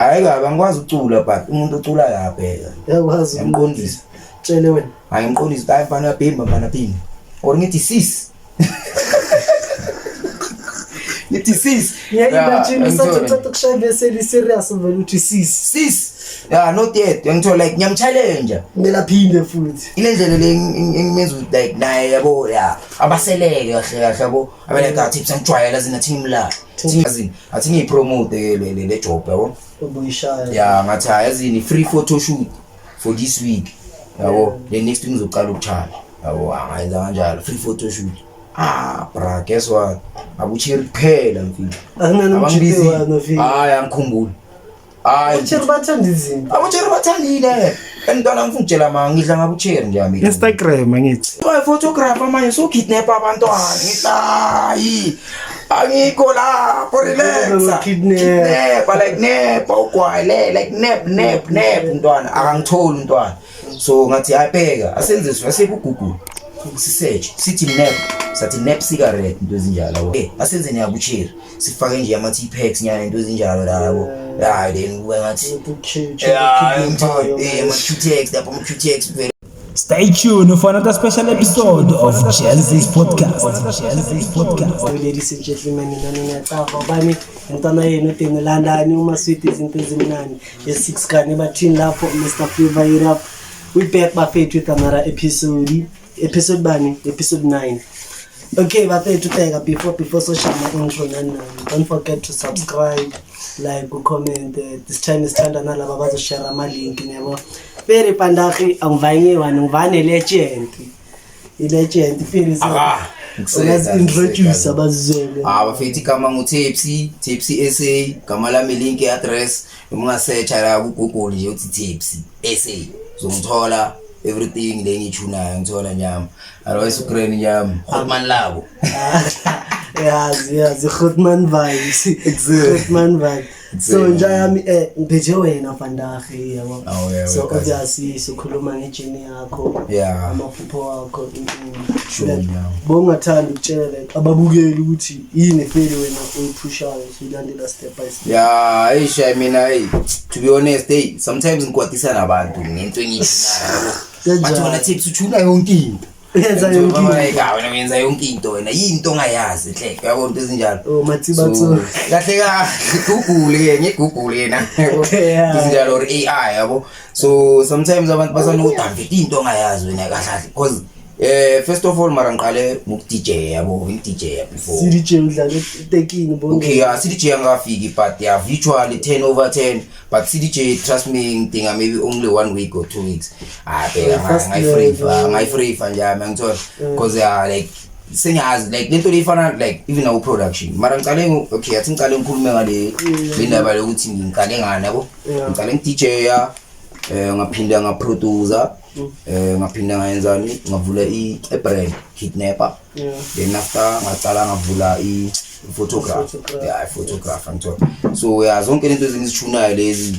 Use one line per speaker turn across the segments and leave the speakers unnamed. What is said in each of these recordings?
hayi kabi angikwazi ukucula but umuntu ocula yapha
yakwazi
ngimqondisa
tshele wena
hayi ngimqondisa hayi mfana uyabhimba mfana phini or ngithi sis ngithi sis
ngiyayimagine sathi ukushaya bese serious vele uthi sis
yeah not yet ngithola like ngiyamchallenge
mina phinde futhi
ile ndlela le ngimenza like naye yabo ya abaseleke kahle kahle yabo abele ka tips angijwayela zina team la team athi ngipromote le job yabo
ubuyishaya
yeah ngathi yazini free photo shoot for this week yabo the next week ngizoqala ukucharge yabo angayenza kanjalo free photo shoot bra guess what abuchiri kuphela mfiki
akunanamjito wana fiki
hayi angikhumbula
Ucheri bathandizini.
Ucheri bathandile. Entwana ngifuna ukutshela manje ngidla ngabucheri nje mina.
Instagram ngithi.
Oy photographer manje so kidnap abantwana. Ngihlayi. Angikho la for relax. Kidnap like nap okwayile like nap ntwana akangitholi ntwana. So ngathi ayibheka asenze siyaseku Google. Sisearch sithi nap sathi nap cigarette into ezinjalo asenze niyabucheri sifake nje ama T-packs nyana into ezinjalo labo then ngathi ama Q-tex lapho ama Q-tex vele.
Stay tuned for another special episode of Chelsea's podcast.
Ladies and gentlemen, ngiyacava bani ngintana yenu tengelandani uma sweet izinto ezimnani ye6 kane bathini lapho Mr. Flavor Europe we back bafethu with another episode bani episode 9. Okay, bafethu tega before social intro nani don't forget to subscribe, like, comment. This time is tanda nalaba bazoshare ama link yabo. Very pandaki angivanye ngivane legend feel is let's introduce abazizwe
bafethi kama ngutepsi SA kama lami link address uma search la ku Google nje uthi Tepsi SA uzongithola everything le ngithunayo ngithola nyama otherwise ugreni nyama Hotman labo
yes Hotman vibes Hotman vibes so nje yami ngiphethe wena Pandaki yabo so obviously sikhuluma ngejini yakho amaphupho wakho bongathanda ukutshela ababukeli ukuthi yini feli wena uyipushayo uyilandela step by step
esha mina to be honest sometimes ngikwatisa nabantu ngento engiyinayo bathi wena tips uthuna yonke into
yenza yonke into
wena wenza yonke into wena into ongayazi hle yabo into ezinjalo
matsibatso
kahle Google yena izinjalo or AI yabo so sometimes abantu basana udambe into ongayazi wena kahle because first of all mara ngiqale ngoku-DJ yabo ngi-DJ before
CDJ udlala etekini
bonke CDJ angafiki but virtually 10/10 but CDJ trust me ngidinga maybe only 1 week or 2 weeks ngayifree njami ngithola because like senyazi like lento lefana like even our production mara ngiqale okay athi ngiqale ngikhulume ngale indaba lokuthi ngiqale ngani yabo ngiqale ngi-DJ ngaphinda ngaproducer ngaphinda ngayenzani ngavula i-brand Kidnapper then after ngaqala ngavula photographer ngithola so zonke lento ezingizithunayo lezi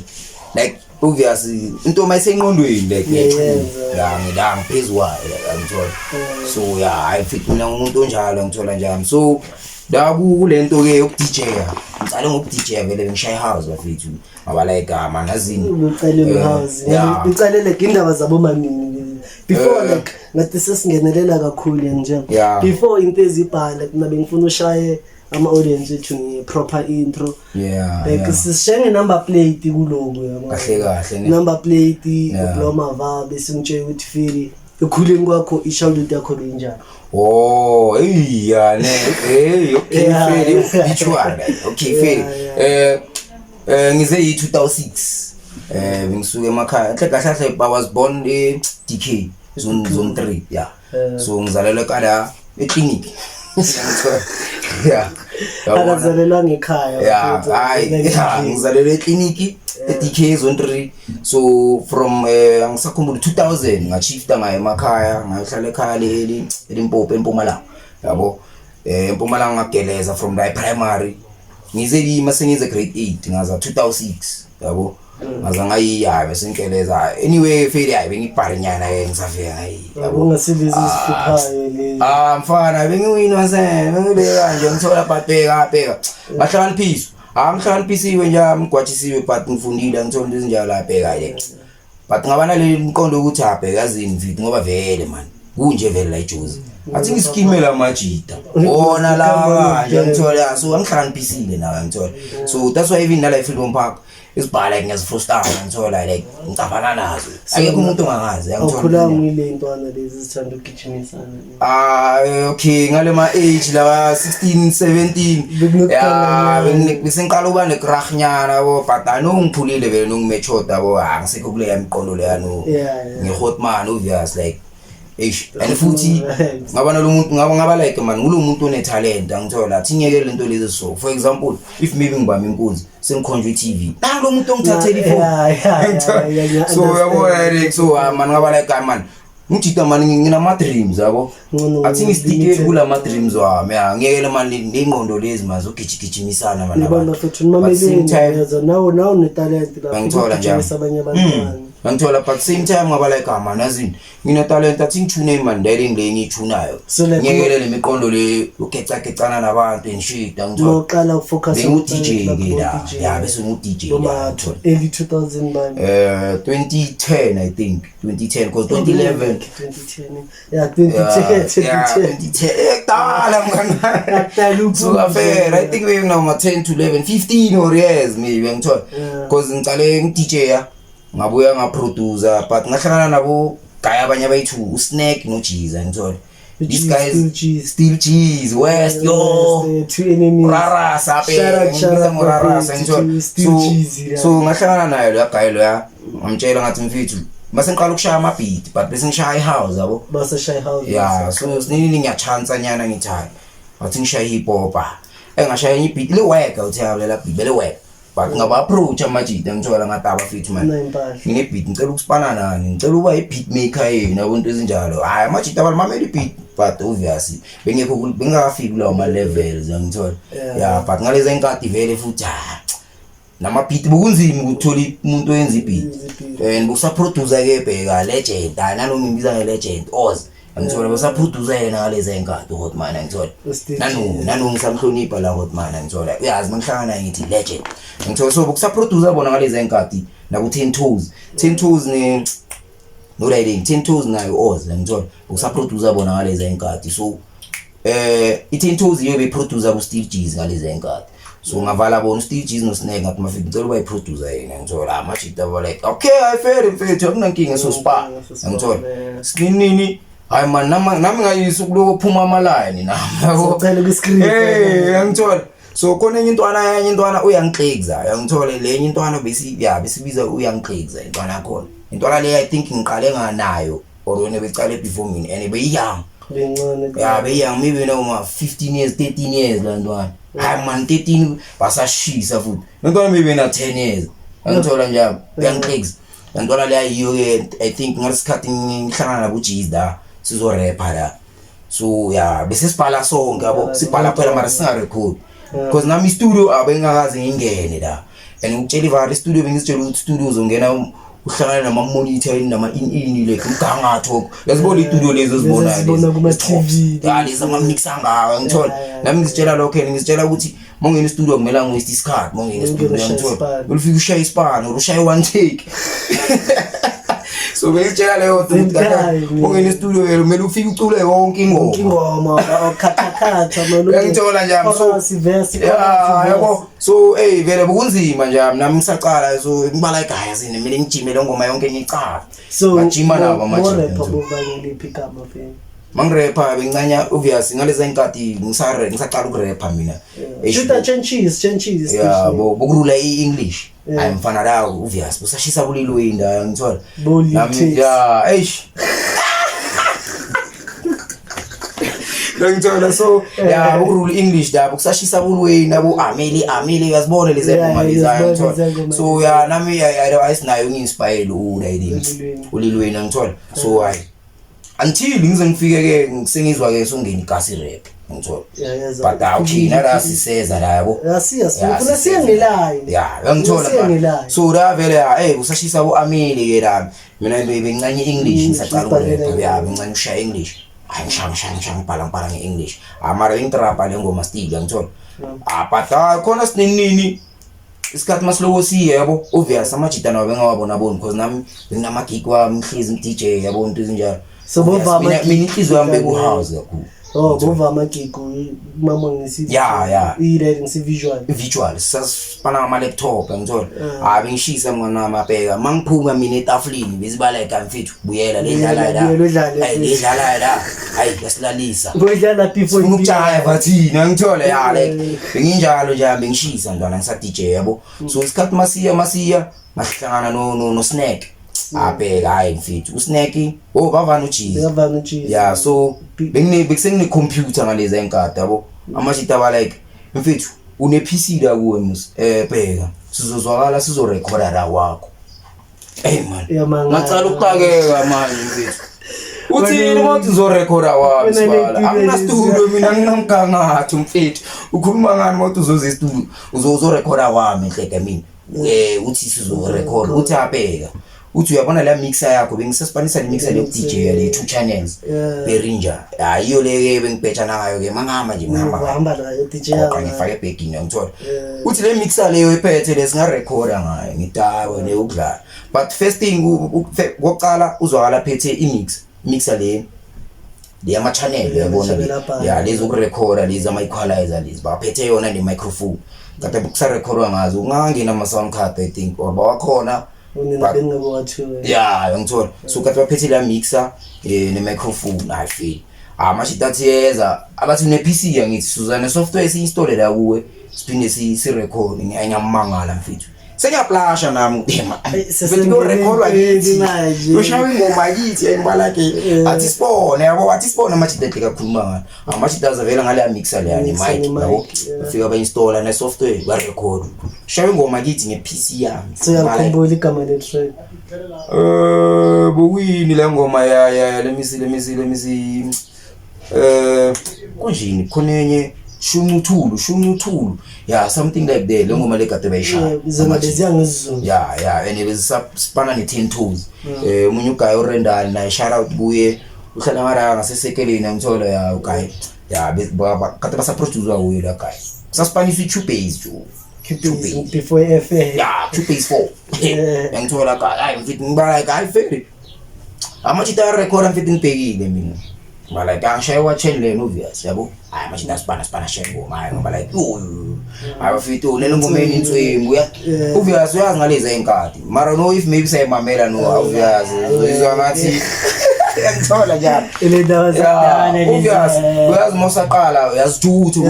like obviously into mayisengqondweni like ngidanga phezwayo ngithola so I fit mina umuntu onjalo ngithola njalo so kule ke yoku-DJ ngicale ngoku-DJ vele ngishaya house bafethu ngaba like manazini
ngicalele indaba zabo manini before like ngathi sesingenelela kakhulu nje before into ezibhala kuna bengifuna ushaye ama audience ethu nge-proper intro like sishenge number plate kuloku yabo
kahle
number plate ubloma va bese ngitshela ukuthi fili ekhuleni kwakho i-childhood yakho benjani
okay feli feli ngize yi-2006 ngisuke emakhaya kahle I was born DK zone 3 so ngizalelwe kala eclinic
akazalelwa ngekhaya
ngizalelwe eclinic DK zone 3 so from angisakhumbula 2000 ngachifta ngaye emakhaya ngahlala ekhaya eLimpopo eMpumalanga yabo eMpumalanga ngageleza from the primary ngize masengize grade 8 ngaza 2006 yabo ngaza ngayiya bese ngigeleza anyway feli bengibhale nyana ngisafika
yabo ngasilezi isiphuphayo le
mfana bengiwina sene ngibeka nje ngithola bheka bahlala phiso angihlaniphisiwe nje ngigwatshisiwe but ngifundile ngithola into ezinjalo lapha kahle but ngabana le inkondo ukuthi abheka zini mfiti ngoba vele man kunje vele la ijuzi athi ngiskimela amajita wona lawa kanje ngithola so angihlanipisile nawe ngithola so that's why even la Freedom Park isibhala ngiyazifrustana ngithola like ngicabana nazo akekho umuntu ongangazi
awukhula ngile intwana lezi zithanda ugijimisana
okay ngale ma age lawa 16 17 besengiqala uba nekrahnyana yabo but anongiphulile vele nongimechota yabo angisekho kule yamiqondo le yano ngehotman obvious like and futhi ngaba nalomuntu ngaba like man ngulomuntu one talent angithola athi ngeke lento lezi so for example if maybe ngibamba inkunzi sengikhonjwe TV lo muntu ongithathela ifoni so yabo so man ngaba like man ngijita man nginama dreams yabo athi ngistike kula ma dreams wami ngeke man lengqondo lezi mazo ugijigijimisana man
abantu futhi mamele nawo ne talent la
ngithola
njalo abanye abantwana
ngithola but same time ngaba like man azini ngine talent athi ngithune imandela ingile ngithunayo ngiyekelele imiqondo le ukecacecana nabantu and shit ngithola
uqala ukufocus
ngu DJ la bese ngu DJ la
early 2000 man
2010 I think 2010 because 2011
2010 yeah 2010
dala mngana so affair I think we now 10 to 11 15 or years maybe ngithola because ngicale ngi DJ ya ngabuya ngaproducer but ngahlangana nabo gaya abanye abayithu usnack no cheese ngithola these guys still cheese west yo
two enemies
rara sape ngizamurara ngithola so ngahlangana naye lo guy lo ya ngamtshela ngathi mfethu base ngiqala ukushaya ama beat but bese ngishaya ihouse yabo
base shaya house
yeah so sinini ngiyachance nyana ngithaya bathi ngishaya hip hop engashaya i beat le weka uthiyabela la beat le weka but ngaba approach amajita ngithola ngataba fithi man ngine beat ngicela ukusipana nani ngicela uba i beat maker yena bonke ezinjalo hayi amajita abalumamela i beat but obviously bengekho bengakafiki lawo ma levels ngithola yeah but ngalezi inkati vele futhi nama beat bokunzima ukuthola umuntu oyenza i beat and busa producer ke bheka legend nalo ngimbiza nge legend Oz ngithola busa producer yena ngalezi inkati hotman ngithola nanu ngisamhlonipha la hotman ngithola uyazi mangihlangana ngithi legend ngithola so busa producer bona ngalezi inkati naku 10 toes ne no riding 10 toes nayo Oz ngithola busa producer bona ngalezi inkati so i 10 toes yobe producer ku Steve G's ngalezi inkati so ngavala bona Steve G's no snake ngathi mafika ngicela uba iproducer yena ngithola amajita ba like okay I fair mfethu akunankinga so spa ngithola sinini hayi man nami ngayisa kuloko phuma ama line nami yabo
ucela ku screen
ngithola so kona enye intwana uyangixexa ngithola lenye intwana besibiza uyangixexa intwana yakho intwana le I think ngiqale nganayo or wena becale before mina and beyang beyang maybe now 15 years 13 years la ntwana hayi man 13 basashisa futhi ntwana maybe na 10 years ngithola njalo uyangixexa ntwana le ayiyo ke I think ngalesikhathi ngihlangana nabo Jizda sizo rapper la so bese sibhala sonke yabo sibhala phela mara singa record because nami studio abengakazi ngingene la and ukutshela ivari studio bengizitshela ukuthi studio uzongena uhlangana nama monitor nama in like umgangatho yazibona istudio lezo zibona
kuma TV
lezi ama mixa ngayo ngithola nami ngizitshela lokho ngizitshela ukuthi mongena istudio kumela ngwesti isikhathi mongena istudio ngithola ulifika ushaya ispan or ushaya one take so bengitshela leyo mongena istudio vele kumele ufike ucule yonke ingoma
okhathakhatha manje
ngithola njalo so
siverse
yabo so vele bokunzima nje nami ngisaqala so ngibala igaya zini mina ngijime le ngoma yonke ngicala
so
ngijima nabo manje
rapper bobani pick up mafeni
mangrapper bengincanya obvious ngalezi inkati ngisaqala ukurapper mina
shoot changes
yeah bokurula iEnglish I'm mfana la obvious busashisa bulilo inda ngithola nami ngithola so ukurula English da busashisa bulweni nabo ameli yazibona lezi ngoma lezi so nami ayisinayo nginspire ulilweni ngithola so until ngize ngifike ke sengizwa ke songena igasi rap ngithola but awukhina la siseza la yabo
ufuna siyengelayo
ngithola so la vele usashisa uameli ke la mina bengincanye English ngisaqala ukurap bengincanye ushaya English ayishanga bhala nge-English amara intrapa lengoma still ngithola but khona sinini isikhathi masilo siye yabo obvious amajita nawo bengawabona bona because nami benginamagig wami ngihlezi DJ yabo into ezinjalo
so bovama
mina inhliziyo yami bekuhouse kakhulu
bovama gig mama ngisi i-reading
visual sasipana ama laptop ngithola bengishisa mwana amabheka mangiphuma mina etafulini bezibaleka mfethu buyela ledlala la hayi yasilalisa
bodlala before
ukujaya thina ngithola like benginjalo nje bengishisa ntwana ngisa DJ yabo so isikhathi masiya masihlangana no snack abheka hayi mfethu usnack bavana ujizi so bekusengine computer ngalezi enkade yabo amashita ba like mfethu une PC la kuwe mus bheka sizozwakala sizorecorda la wakho man ngacala ukuqakeka manje mfethu uthini manje uzorecorda wami sibala angina studio mina nginamgangatho mfethu ukhuluma ngani manje uzoze studio uzorecorda wami nhleke mina uthi sizorecorda uthi abheka uthi uyabona la mixer yakho bengisaspanisa le mixer le DJ le 2 channels berinja ayiyo le bengibhetshana ngayo ke mangama nje
ngihamba la DJ
yakho ngifake bagging ngithola uthi le mixer leyo ephethe lesinga recorda ngayo ngitawe ne ukudlala but first thing ngoqala uzwakala phethe mixer le ama channel yabona lezi ukurecorda lezi ama equalizer lezi baphethe yona ne microphone kade kusarecorda ngazo ungangena ama sound card I think or bawakhona ngithola so kathi baphethe la mixer ne microphone I feel amashitathi yeza abathi ne PC yangithi Suzana software si-install la kuwe siphinde si record ngiyamangala mfethu sengiyaplasha nami befethu record wakithi ushawe ingoma yithi ayibala ke athi sibone amashita kakhuluma ngani amashita zavela ngale mixer le yani mic yabo bafika ba install na software ba record shawe ingoma yithi nge-PC yami
so yakhumbula igama le track
bowini la ngoma ya let me see kunjini khonenye shumuthulu something like that le ngoma le kade bayishaya and it was spana ne 10 toes umunye uguy uRendal na shout out kuye uhlala mara ngasesekeleni ngithola ya uguy kade basa producer uyo la guy saspanisa i-Cubase
before FA
Cubase 4 ngithola ka hayi mfethu ngibala ka hayi feli amachita record mfethu ngibhekile mina mala ngishaya wa channel le obvious yabo hayi machita spana share ngoma ngoba like abafithu le ngoma enitswembu obvious uyazi ngalezi enkadi mara no if maybe sayimamela no obvious uzizwa ngathi ngithola njalo
ile dawa zakana
obvious uyazi mosaqala uyazithuthu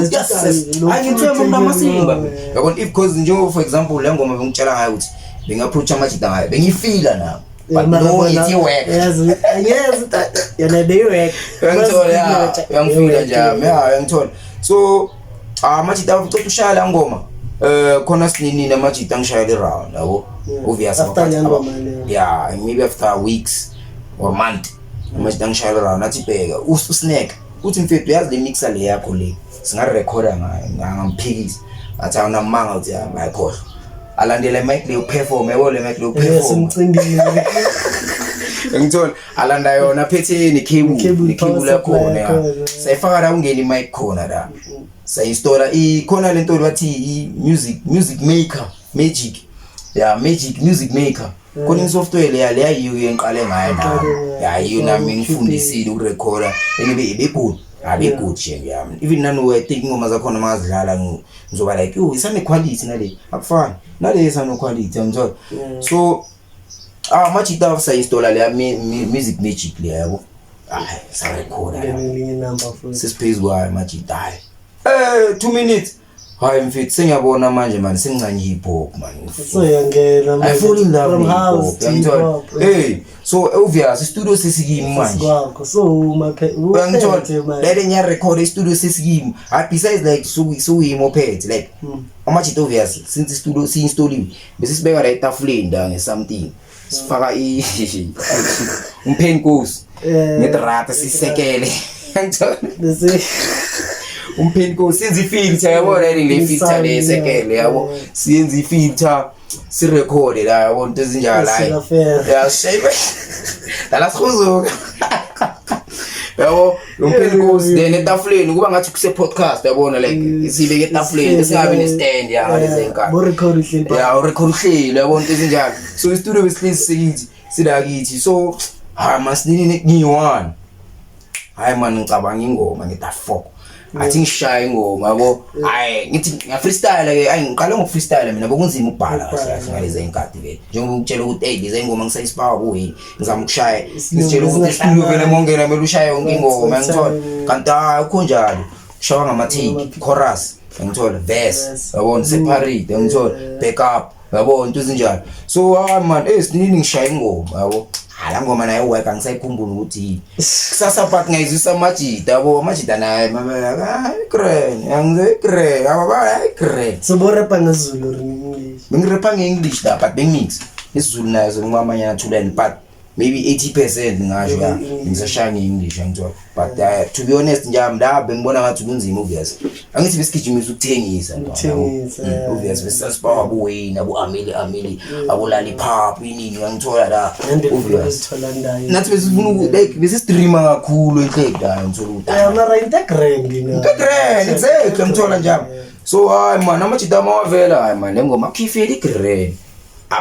angithwembu namasimba yabo if cause nje for example le ngoma bengitshela ngayo ukuthi bengaapproach amachita ngayo bengifila nawo but no it's work
yes yana they work
ngifila njalo ngithola so amachita ucela ushala ngoma khona sinini namachita ngishayela round yabo obvious maybe after weeks or month amachita ngishayela round athi bheka usnack uthi mfethu yazi le mixer le yakho le singa recorda ngayo ngamphikisa athi awunamanga uthi ayikhohle alandela mic le perform yabo le mic le perform
simcindile
ngithola alanda yona phethe ne cable la khona sayifaka la ungeni mic khona la sayinstalla khona lento bathi music maker magic music maker khona software le yayiyo yenqale ngayo yayiyo nami ngifundisile ukurecorda enibe good nje yami even nano I think ngoma zakhona mazidlala ngizoba like isane quality nale akufani nale isane quality ngithola so machita sayinstalla le music magic le yabo sa record
ngelinye number futhi
sisiphezulu kwayo machita 2 minutes hayi mfethu sengiyabona manje man sengincane hip hop man
so yangena
I fall in love
from house
to so obvious studio sesikimi manje
so
ngithola le nya record studio sesikimi besides like so imoped like amachita obvious since studio si installed bese sibeka la etafuleni nda something sifaka umphenkosi ngedrata sisekele
bese
umphenkosi senza ifilter yabona le filter le sekele yabo siyenza ifilter si record la yabo into ezinjalo la ya shape la sikhuzuka yabo umpheli then etafuleni kuba ngathi kuse podcast yabona like sibeke etafuleni singabe ne stand ya ngalezi inkani
bo record uhleli
ya record uhleli yabona into ezinjalo so istudio besihlezi sila kithi so masinini ngiyi1 hayi man ngicabanga ingoma ngita4 athi ngishaya ingoma yabo hayi ngithi nga freestyle ke ayi ngiqala ngo freestyle mina bokunzima ukubhala kahle ngalezi inkadi vele njengoba ngitshela ukuthi hey lezi ingoma ngisayisibawa kuyini ngizama ukushaya ngitshela ukuthi studio vele mongena mele ushaye yonke ingoma ngithola kanti akho njalo shawa ngama-take chorus ngithola verse yabona separate ngithola backup yabona into ezinjalo so man sinini ngishaya ingoma yabo la ngoma nayo work angisayikhumbula ukuthi kusasa part ngayizisa amajida yabo amajida naye mama grand yangize grand ababa grand
so bo rap ngezulu or English
bengirepa ngeEnglish da but bengimix isiZulu nayo ngomamanya thuleni but maybe 80% ngasho ya ngizashaya ngeEnglish ngithola but to be honest njami la bengibona ngathi kunzima obvious angithi besigijimisa ukuthengisa obvious besasibawa abo Wayne abo Ameli abo Lollipop inini ngithola la obvious nathi besifuna like besistreamer kakhulu ekhaya ngithola ukuthi
mara integrand
exactly ngithola njalo so hayi man amajida mawavela hayi man lengoma khifeli grand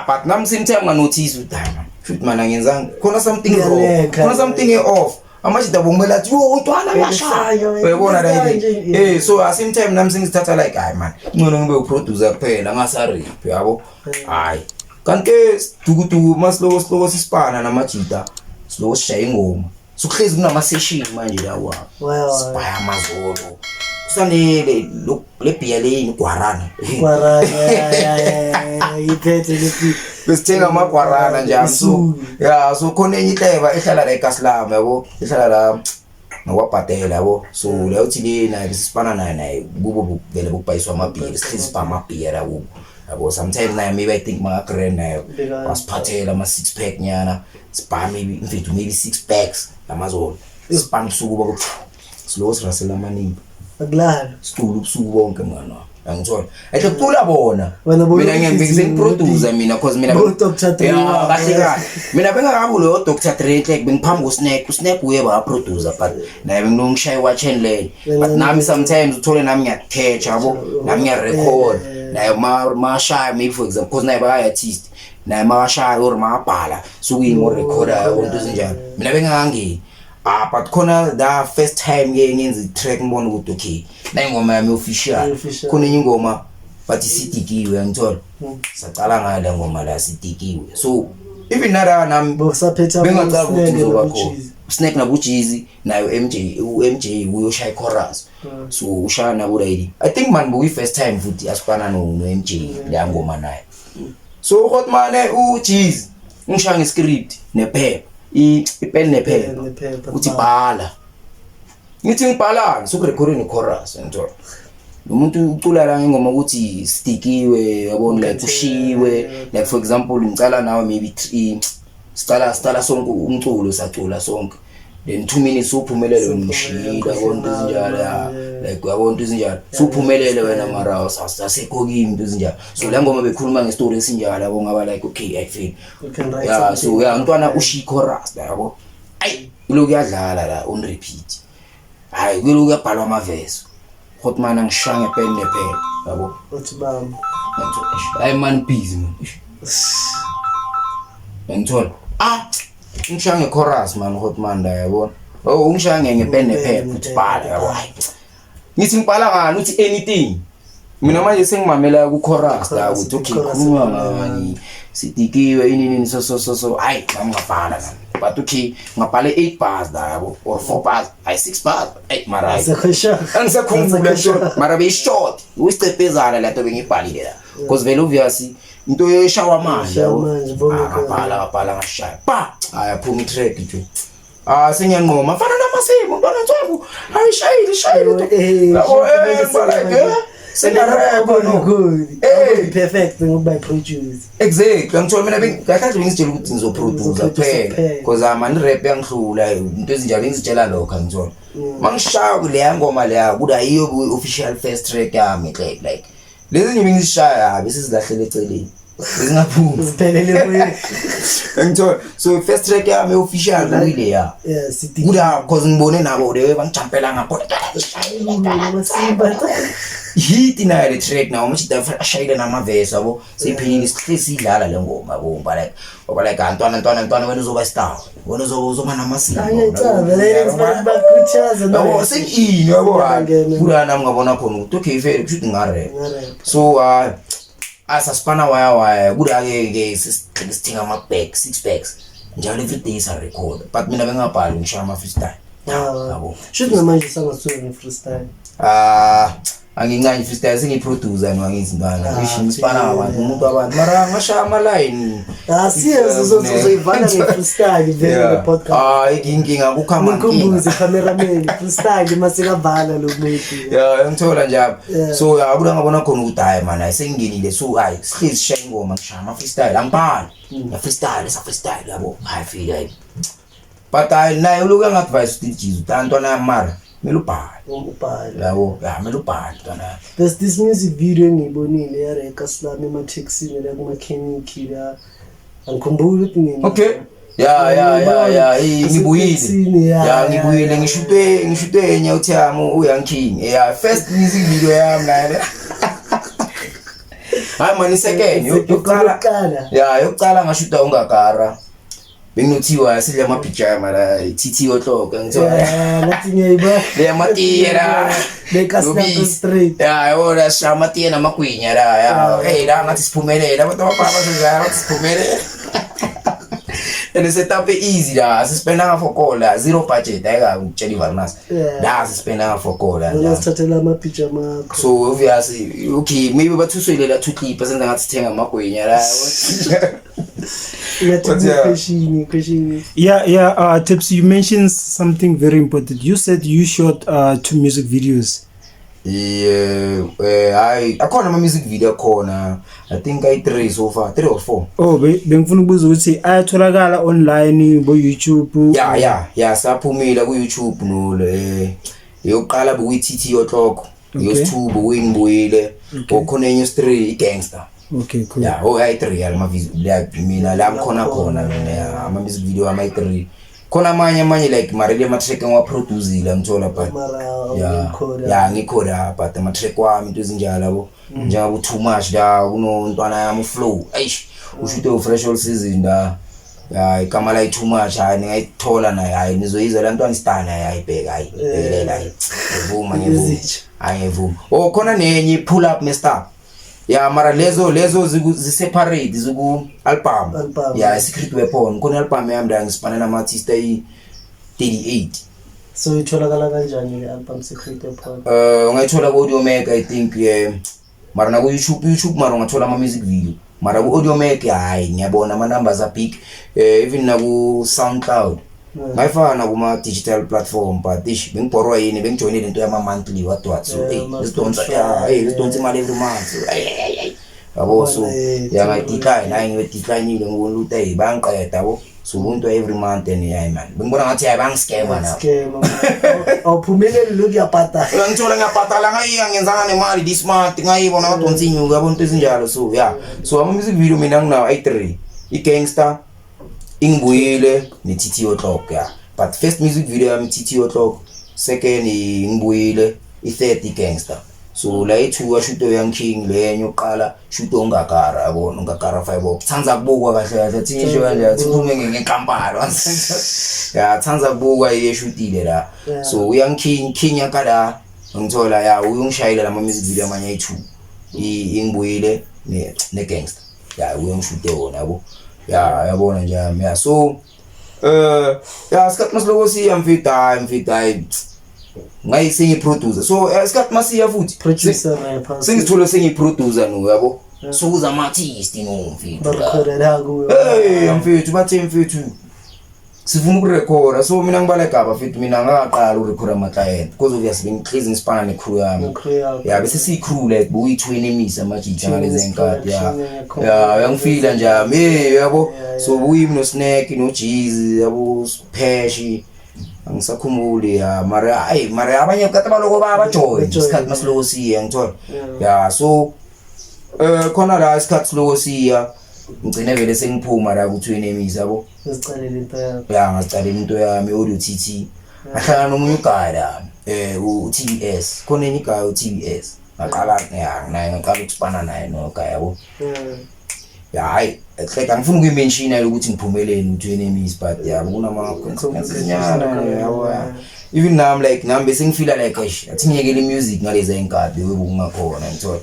but nami simthe nganotice ukuthi hayi man futhi mana ngenzanga khona something wrong khona something off amajida bomela athi yo untwana uyashaya uyabona la so at same time nami sengithatha like hayi man ngcono ngibe uproducer kuphela ngasarap yabo hayi kanti dukudu masiloko sisipana namajida siloko sishaya ingoma sokuhlezi kunama session manje la wa sibaya amazolo kusanele le beer lane Guarana
iphethe lepi
besithenga amagwarana njalo so ya so khona enye ihleba ehlala la eKaSlam yabo ehlala la nokwabhadela yabo so la uthi lena besipana naye kubo vele bobhayiswa amabhiya sihlezi ba amabhiya la kubo yabo sometimes naye maybe I think ma grand nayo wasiphathela ama 6 pack nyana siba maybe mfethu maybe 6 packs lamazolo sipan usuku bako slow sirasela amaningi
akulala
situlo ubusuku bonke mngana angithola ayicula bona mina ngiyambekise producer mina cause mina
Dr. Dre
kahle kahle mina bengakabulo lo Dr. Dre like bengiphambi usnap uyeba producer but naye bengilongishaya watch and learn but nami sometimes uthole nami ngiyathecha yabo nami ngiyarecord naye mashaya maybe for example cause naye ba artist naye mashaya or mabhala so kuyingo recorder yabo into ezinjalo mina bengakangeni but khona the first time ngenza i-track ngibona ukuthi okay la ingoma yami official khona enye ingoma but isidikiwe ngithola saqala ngayo le ngoma la sidikiwe so even nara nami bengacala ukuthi ngizoba khona snack nabujizi nayo MJ uyoshaya chorus so ushaya nabo lady I think man buyi first time futhi asifana no MJ le ngoma naye so Hotman ujizi ngishaya ngescript nephepha ipen nephepha uthi bhala ngithi ngibhala sokurecord chorus ngithola umuntu ucula la ngoma ukuthi stikiwe yabona like kushiwe like for example ngicala nawe maybe 3 stala sonke umculo sacula sonke then 2 minutes uphumelele ngishila konke izinjalo like yabona izinjalo suphumelele wena mara sasekhoki into izinjalo so la ngoma bekhuluma ngestory esinjalo yabo ngaba like okay I feel yeah so yeah umntwana ushi chorus yabo ayi kuloku yadlala la on repeat hayi kuloku yabhalwa ama verse Hotman angishaya pen nephepha yabo
uthi bam
hayi man busy man ngithola ngishaya chorus man Hotman la yabo ngishaya ngepen nephepha uthi bhala yabo hayi ngithi ngibhala ngani uthi anything mina manje sengimamela ku chorus la ukuthi okay khuluma ngani sidikiwe inini so hayi ngingabhala nami but okay ngabhala 8 bars la yabo or 4 bars ay 6 bars ay mara angisekhumbula short mara be short uyicephezana la to bengibhalile la because vele obviously into yeshawa manje ngabhala ngashaya pa ayaphuma itrack nje sengiyanqoma fana namasimo ntwana ntwabu ayishayile
perfect ngoba produce
exactly ngithola mina ngakahle ngizitshela ukuthi ngizoproducer phela because amani rap yangihlula into ezinjalo ngizitshela lokho ngithola mangishaya kule ngoma leya kuda yiyo official first track yami like lezi nyimi ngishaya bese silahlele eceleni Singaphumi.
Siphelele kuye.
Ngithola so first track yami official kuyile ya.
Yeah, sithi.
Kuda cause ngibone nabo de bangijampela ngapho. Hit na le track na umuthi dafashayile namaverse yabo siphinile sidlala le ngoma bomba like ngoba like Antwana wena uzoba star wena uzoba namasiko yabo singini yabo kuda nami ngabona khona ukuthi okay vele kushuthi ngare so asasipana waya kuda ke sithenga ama back 6 bags njalo every day sa record but mina bengabhali ngishaya ama freestyle yabo
should namanje sangasweni freestyle
angingani freestyle singiproducer nwangithi ngana ngisipana abantu umuntu abantu mara ngashaya ama line
siyazi uzoyivala nge-freestyle vele podcast
inkinga kukhamba
ngikhumbuze cameraman freestyle masikavala lo muntu
ngithola njalo so akuda ngabona khona ukuthi hayi man sengingenile so hayi sihlezi shaya ingoma ngishaya ama freestyle angibhali ya freestyle yabo I feel like but I nayo loku ngadvice ukuthi jizu tantwana mara melubhali yabo melubhali twana
there's this music video ngibonile ya Reka Slami emathexini la kuma chemical la angikhumbuli ukuthi nini
okay ngibuyile ngishute enye uThamo uYoung King first music video yami la hayi man second yokuqala ngashuta ungakara bengithiwa sidla ama pijama la TT ohloko ngithola
ngathi ngiyiba
le matiyera
Reka Slami straight
yona shamatiyena amagwinya la hey la ngathi siphumelela abantu abapapa sizaya siphumelela and setup easy la sispenda for call 0 budget ayika ukutshela iVarnas la sispenda for call
la sithathela ama pijama
so obviously okay maybe bathuswelela 2 clips ngathi sithenga amagwinya la
question.
Yeah. Tips, you mentioned something very important. You said you shot 2 music videos.
I khona ama music video khona I think I 3 so far 3 or 4
oh bengifuna ukubuza ukuthi ayatholakala online bo YouTube
yeah saphumile ku YouTube no yokuqala buku TT ohloko yosithubo uyingibuyile okhona enye 3 igangster
okay cool
yeah I3 alama video mina la khona ama music video ama I3 khona manye like marele ama track ngiwaproducile ngithola but ngikhoda but ama track wami into ezinjalo yabo njengoba too much la kunontwana yami flow eish ushute fresh all season la ikama la too much hayi ngayithola naye hayi nizoyiza la ntwana istana ayibheka hayi belela ngivuma khona nenye pull up messed up mara lezo separate ziku album Secret Weapon kuna album yami la ngisipana nama artist 38
so itholakala kanjani le album Secret Weapon
ungayithola ku Audiomack I think mara na ku YouTube mara ungathola ama music video mara ku Audiomack hayi ngiyabona ama numbers are big even na ku SoundCloud ngayifana kuma digital platform but bengibhorwa yini bengijoinele into yama monthly what so let's imali every month yabo so ngayidecline hayi ngideclineile ngibona ukuthi bangiqeda yabo so umuntu every month and hayi man bengibona ngathi bangiscam na
awuphumeleli lokhu yaphatala
ngithola ngiyaphatala ngiyangenzanga nemali this month ngayibona ngadonsa inyuka yabo into ezinjalo so ama music video mina nginawo i3 igangster ingibuyile ne TT ohloko but first music video yami TT ohloko second ingibuyile i3 igangster so la i2 washuto Young King lenye oqala shuto ungakara yabona ungakara 5 tsanza kubukwa kahle thisho kanje siphume ngenkampani tsanza kubukwa yeshutile la so Young King yakala ngithola uyongishayela lama music video amanye i2 ingibuyile ne gangster uyongishute wona yabo yabona nje so sikhathi masiloko siya mfita ngayisengi producer so sikhathi masiya futhi
producer
sengithola sengiproducer no yabo so uza ama artist no mfita
barekhodela kuyo
mfethu bathe mfethu sifuna ukurecorda so mina ngibala igaba mfethu mina ngaqala ukurecorda ama client because obviously ngicrazy ngisipana ne crew yami bese si crew like boyi2 enemies amajita ngalezi enkathi yangifila nje yabo so uyimi no Snack no Jeezy yabo Peshi angisakhumbuli mara abanye kata baloko babajoy isikhathi masiloko siya ngithola so khona la isikhathi slow siya ngicine vele sengiphuma la ku enemies yabo
ngicalele into yakho
ya ngicalele into yami audio TT ahlangana nomunye guy la u TBS khona enye guy u TBS ngaqala naye ngaqala ukuspana naye no guy yabo ya hayi like angifuni ukuyimention ukuthi ngiphumelele ku enemies but ya kunama consequences nyana yabo even now I'm like nami bese ngifila like athi ngiyekele music ngalezi enkade wekungakhona ngithola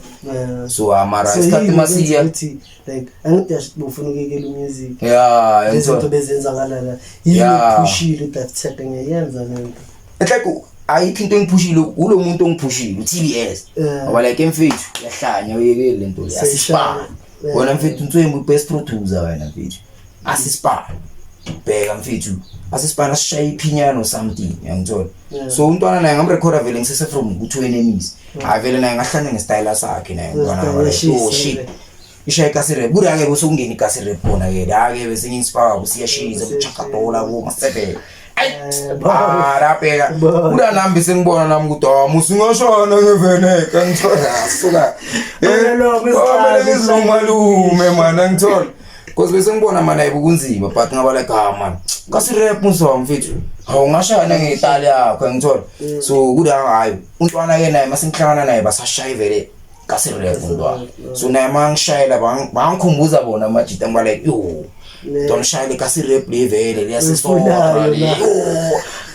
so amara isikhathi masiya
like angidash bufuna ukuyekela music
yeah
izinto bezenzakala la yini pushile that set ngiyenza lento
like ayikho into engiphushile ulo muntu ongiphushile uTBS ngoba like emfethu yahlanya uyekele lento le asispa wena mfethu uNtswembu best producer wena mfethu asispa bheka mfethu asispa nasishaya iphinyano something ngiyangithola so untwana naye ngamrecorda vele ngisese from ku enemies avele naye ngahlanya ngestyle sakhe naye untwana oh shit ishaya kasire buri ake busungeni kasire khona ke ake bese nginspire busiyashiza buchakatola bo masebe ay rapeka ura nami sengibona nami ukuthi musingashona ngeveneka ngithola suka malume mana ngithola because bese ngibona mana ibukunzima but ngaba like man kasirep muso mfethu awungashana ngeitali yakho ngithola so kuda hayi untwana ke naye masingihlangana naye basashaya vele kasirep untwana so naye mangishayela bangikhumbuza bona majita ngaba like yo don't shayele kasirep levele liyasisona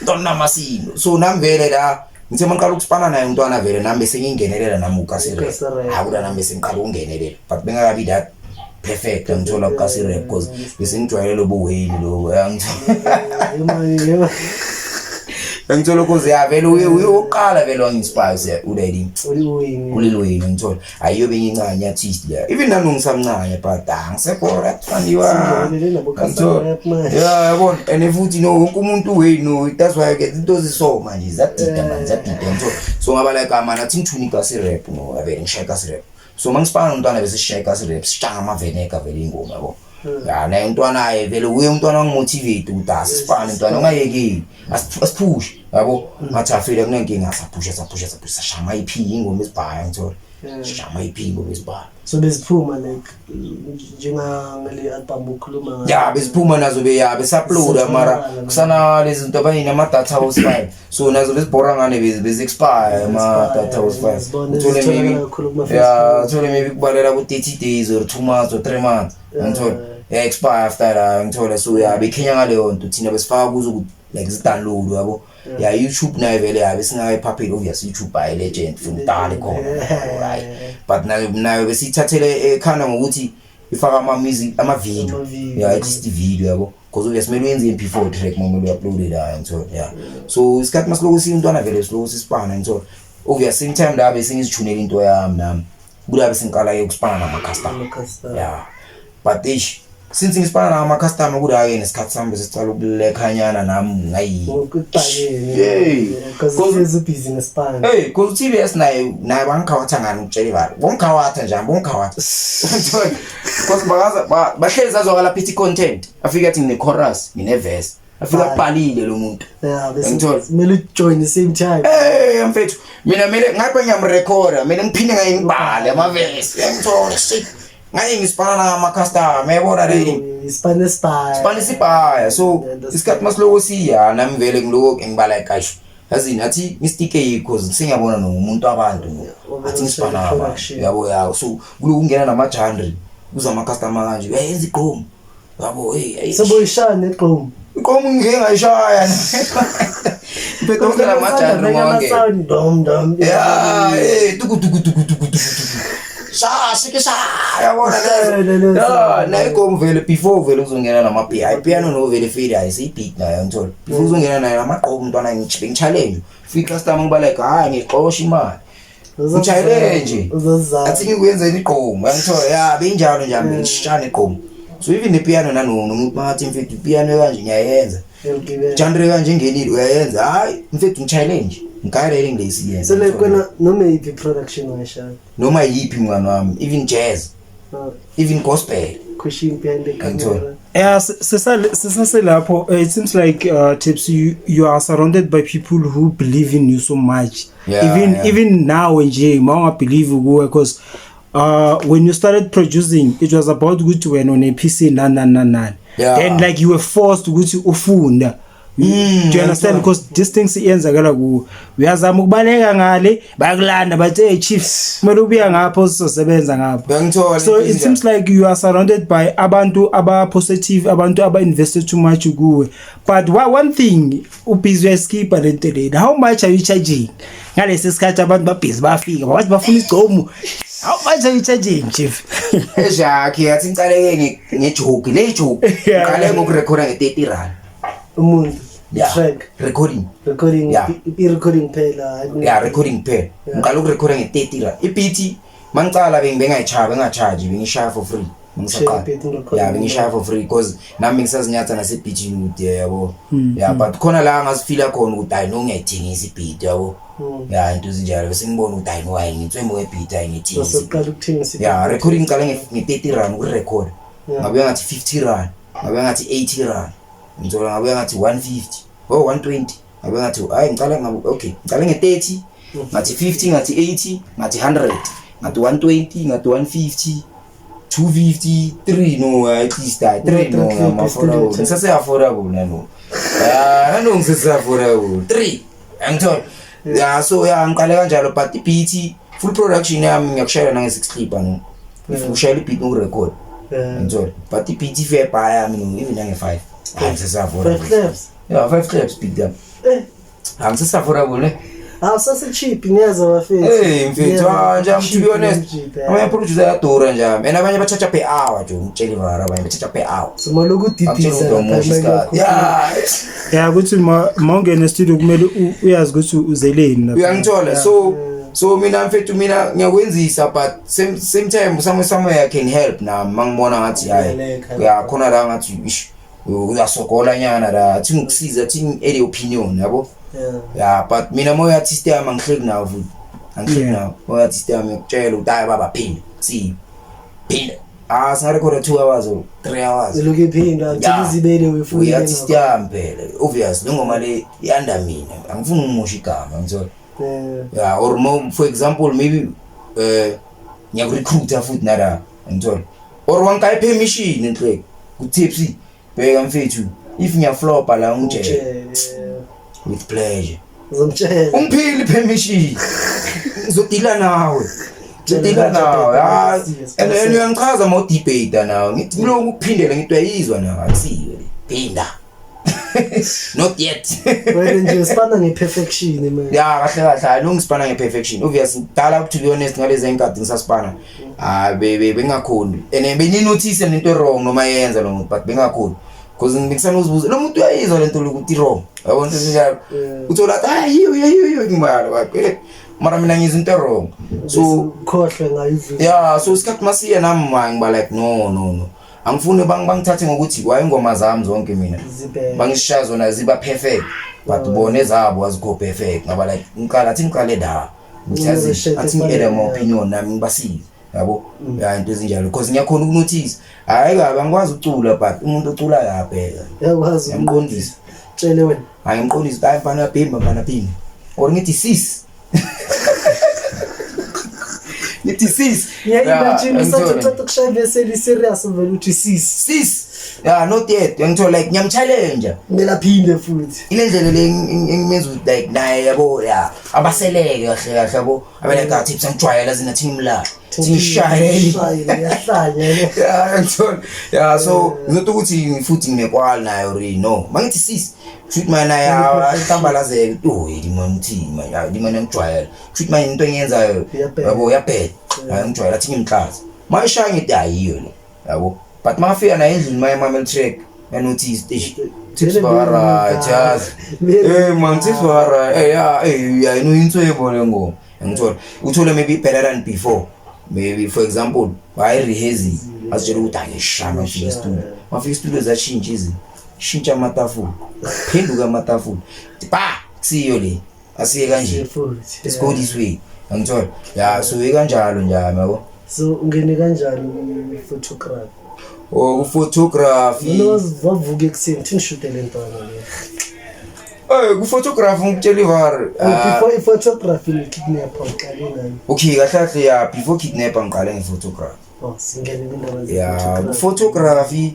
don't namasino so nami vele la ngithe mangiqala ukuspana naye untwana vele nami bese ngingenelela nami ukasirep akuda nami bese ngiqala ungenelela but bengakabi that perfect ngithola ukasirep because bese ngijwayele ubuweli lo ngithola ukuthi yavele uyoqala vele wanginspire ulady ulilweni ngithola ayiyobe ngincane artist la even nami ngisamncane but angisekora kufandiwa yeah yabona and futhi no wonke umuntu wenu that's why ke into zisoma manje zadida ngithola so ngaba like amana athi ngithuni kasirep no avele ngishaya kasirep so mangispana umntwana bese sishaya kasirep sishanga amaveneka vele ingoma yabo ya naye umntwana aye vele uye umntwana wangimotivate ukuthi asipane umntwana ungayeki asipush yabo ngathi afile kunenkinga asaphusha sashama IP ingoma esibhaya ngithola shama IP ingoma esibhaya
so beziphuma like njengale album ukhuluma
ya beziphuma nazo besupload mara kusana lezi zinto abayini ama data house file so nazo bezibhora ngane beze expire ama data house file uthole maybe kubalela ku 30 days or 2 months or 3 months ngithola expire after ngithola so ya bekhenya ngaleyo nto thina besifaka kuzo like zidownload yabo ya YouTube nayo vele yabe singayiphapile obviously YouTube ay legend from dale khona right but nayo besithathele ekhanda ngokuthi ifaka ama music ama video ya just video yabo because obviously mele wenze MP4 track mama lo upload la ngithola yeah so isikhathi masiloko siyintwana vele siloko sisipana ngithola obviously in time la bese ngizijunela into yami nami kulabe sinqala ukuspana nama customer yeah but since ngispana nama customer kuda ke nesikhathi sami besicala ukulekhanyana nami ngayi
because busy nespan
hey because TBS naye bangikhawatha ngani ukutshela bani bongikhawatha nje bongikhawatha because bahlezi azokala pity content afika athi ngine chorus ngine verse afika balile lo muntu
yeah bese mele join the same time
hey mfethu mina mele ngapha ngiyamrecorda mele ngiphinde ngayibhale ama verse ngithola shit ngaye ngispana nama customer yabona le
Spanish
so isikhathi masiloko siya nami vele ngiloko ngibala ekasho yazini athi mistake because singiyabona nomuntu abantu athi ngispana yabo ya so kulungena nama genre kuza ama customer kanje uyayenza igqomo yabo hey
seboyishana igqomo
igqomo ngingayishaya mfethu ngala ama genre monke
dom
yeah hey tuku shikisha yabona lezo yeah nayiko vele before vele uzongena nama piano no vele fade ayisibeat nayo ngithola before uzongena nayo amaqobo umntwana ngichallenge fika customer ngibala like hayi ngiqosha imali ngchallenge athi ngikuyenzeni iqomo ngithola yeah benjalo nje ngishana iqomo so even piano nomuntu mathi mfethu piano kanje ngiyayenza genre kanje ngenile uyayenza hayi mfethu ngichallenge ngikayele ngilesiyenza
so like kona noma yipi production washaya
noma yipi mwana wami even jazz even gospel
kushing behind the camera
yeah lapho it seems like Tips you are surrounded by people who believe in you so much even now nje mawunga believe kuwe because when you started producing, it was about good when on a PC nan.
Yeah.
Then like you were forced to go to ufunda. Do you understand? Because these things iyenzakala ku uyazama ukubaleka ngale bayakulanda bathi hey chief kumele ubuya ngapho sizosebenza ngapho. So it seems like you are surrounded by abantu aba positive, abantu aba invested too much kuwe. But one thing ubhizi uyaskipha lento le. How much are you charging? Ngalesi sikhathi abantu babhizi bafika bathi bafuna igcomo. How much are you charging, chief?
Exactly, athi ngicaleke ngejoke, le joke. Ngicale ngokurecorda nge-30 rand.
Umuntu.
Yeah.
Track.
Recording.
Yeah. I-recording phela.
Yeah, recording phela. Ngicala ukurecorda nge-30 rand. Ibeat mangicala bengayicharge, bengishaya for free. Ngisaqala. Yeah, bengishaya for free because nami ngisazinyatha nasebeatini ukuthi yabo. Yeah, but khona la ngasifila khona ukuthi hayi no ngiyayithengisa ibeat yabo. Yeah, into zinjalo bese ngibona ukuthi hayi no hayi ngitswemo ngebeat hayi ngithengisa.
Soqala ukuthengisa.
Yeah, recording ngicala nge-30 rand ukurecord. Ngabe ngathi 50 rand, ngabe ngathi 80 rand. Ngithola ngabe ngathi 150 or 120. Ngabe ngathi hayi ngicala ngabe okay, ngicala nge-30, ngathi 50, ngathi 80, ngathi 100, ngathi 120, ngathi 150, 250, 3 no at least 3 no affordable. Ngise affordable nano. Nano ngise affordable 3. Ngithola. Yeah, so yeah ngiqale kanjalo but ibeat full production yami ngiyakushayela nange 6 clip no. If ushayela ibeat no record. Ngithola. But ibeat fair buy yami even nange 5. Ngise affordable.
5 clips.
Yeah, 5 clips big them. Ngise affordable ne.
Awusase cheap niyeza bafethu.
Hey mfethu nje to be honest. Abanye producer yadura nje. And abanye ba-charge per hour nje ngitshela ivara abanye ba-charge per hour.
So malokudidisa lapha.
Yeah, ukuthi mawungena studio kumele uyazi ukuthi uzeleni lapha.
Uyangithola. So mina mfethu mina ngiyakwenzisa but same time somewhere I can help na mangibona ngathi hayi. Yeah, khona la ngathi uyasokola nyana la athi ngikusiza athi any opinion yabo. Yeah, but mina moya artist yami angihleki nawo futhi. Angihleki nawo. Moya artist yami ukutshela ukuthi hayi baba phinde. See. Phinde. Singarecorda 2 hours or 3 hours.
Lokho iphinda ngizibele wefuthi.
We artist yami phela. Obviously ngoma le yanda mina. Angifuni umusha igama ngizolo. Yeah, or more, for example maybe ngiyakurecruiter futhi nala ngizolo. Or wankayi permission enhle. Ku tipsy. Bheka mfethu. If ngiyaflopa la ngitshela. With pleasure.
Uzomtshela.
Ungiphile permission. Ngizodila nawe. Ngizodila nawe. And uyangichaza ma debate nawe. Ngithi ngiloko ukuphindela ngithi uyayizwa nawe akusiyo le. Phinda. Not yet.
Wena nje sipana ngeperfection man.
Yeah, kahle nongisipana ngeperfection. Obviously dala to be honest ngalezi inkadi ngisasipana. Bengakhoni. And beninotice into wrong noma yenza lo but bengakhoni. Because ngikisana uzibuza lo muntu uyayizwa lento lokuthi wrong. Yabona njalo. Uthola hayi yiyo ngimala babe. Mara mina ngizwa into wrong. So
khohle ngayizwa.
Yeah, so isikhathi masiya nami ngiba like no. Angifuni bangithathe ngokuthi waye ingoma zami zonke mina. Bangisishaya zona ziba perfect. But bone zabo azikho perfect. Ngaba like ngiqale da. Ngithazi athi ngiyele my opinion nami ngibasiza. Yabo ya into ezinjalo because ngiyakhona ukunotice hayi kabe angikwazi ucula but umuntu ocula yaphela
yakwazi
ngimqondisa
tshele wena
hayi ngimqondisa hayi mfana phimba or ngithi sis ngithi sis
imagine sathi ukushaya serious vele uthi sis
yeah not yet ngithola like ngiyamchallenge
kumele aphinde futhi
ile ndlela le ngimenza like naye yabo yeah abaseleke kahle yabo abele ka tips ngijwayela zina team la Tishayeli yeah so ngizothi ukuthi futhi nginekwala nayo already no mangithi sis shoot mana ya atambalazeke dimani uthima ya dimani ngijwayela shoot mana into enyenzayo yabo yaphela ngijwayela athi ngimklazi mayishaya ngithi ayiyo lo yabo but mafika na endlini my track notice tips bara just man tips bara yeah ino into yebona ngo ngithola uthola maybe better than before. Maybe for example by rehearsing asitshela ukuthi angishama mafika studio zashintsha izinto shintsha amatafula phenduka amatafula ba siyo le asiye kanje let's go this way ngithola yeah so ikanjalo njalo yabo
so ungene kanjani photography
photography
wavuka ekuseni thini shoot le ntwana le
Ku-photography ngikutshela ivari.
Before i-photography ne-kidnapper uqale ngani?
Okay, kahle ya before kidnapper ngiqale nge-photography.
Singene kwindaba
Ya, ku-photography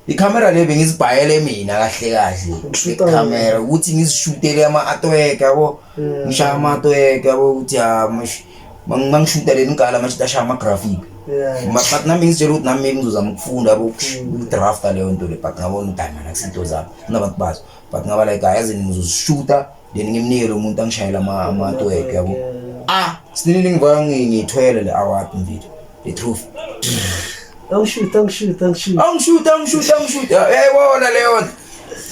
ikhamera le bengizibhayele mina kahle. Ikhamera ukuthi ngizishutele ama-artwork yabo. Ngishaya ama-artwork yabo ukuthi mangishutele ngikala manje tasha ama-graphic. But nami ngizitshela ukuthi nami ngizozama ukufunda yabo ukudrafta leyo nto le but ngabona ukuthi mana kusinto zami kunabantu bazo but ngaba like yazi ngizoshuta then ngimnikele umuntu angishayela ama-artwork yabo. Sinini ngivaya ngithwele le award mfethu the truth.
Angishuta.
Yayibona leyo nto.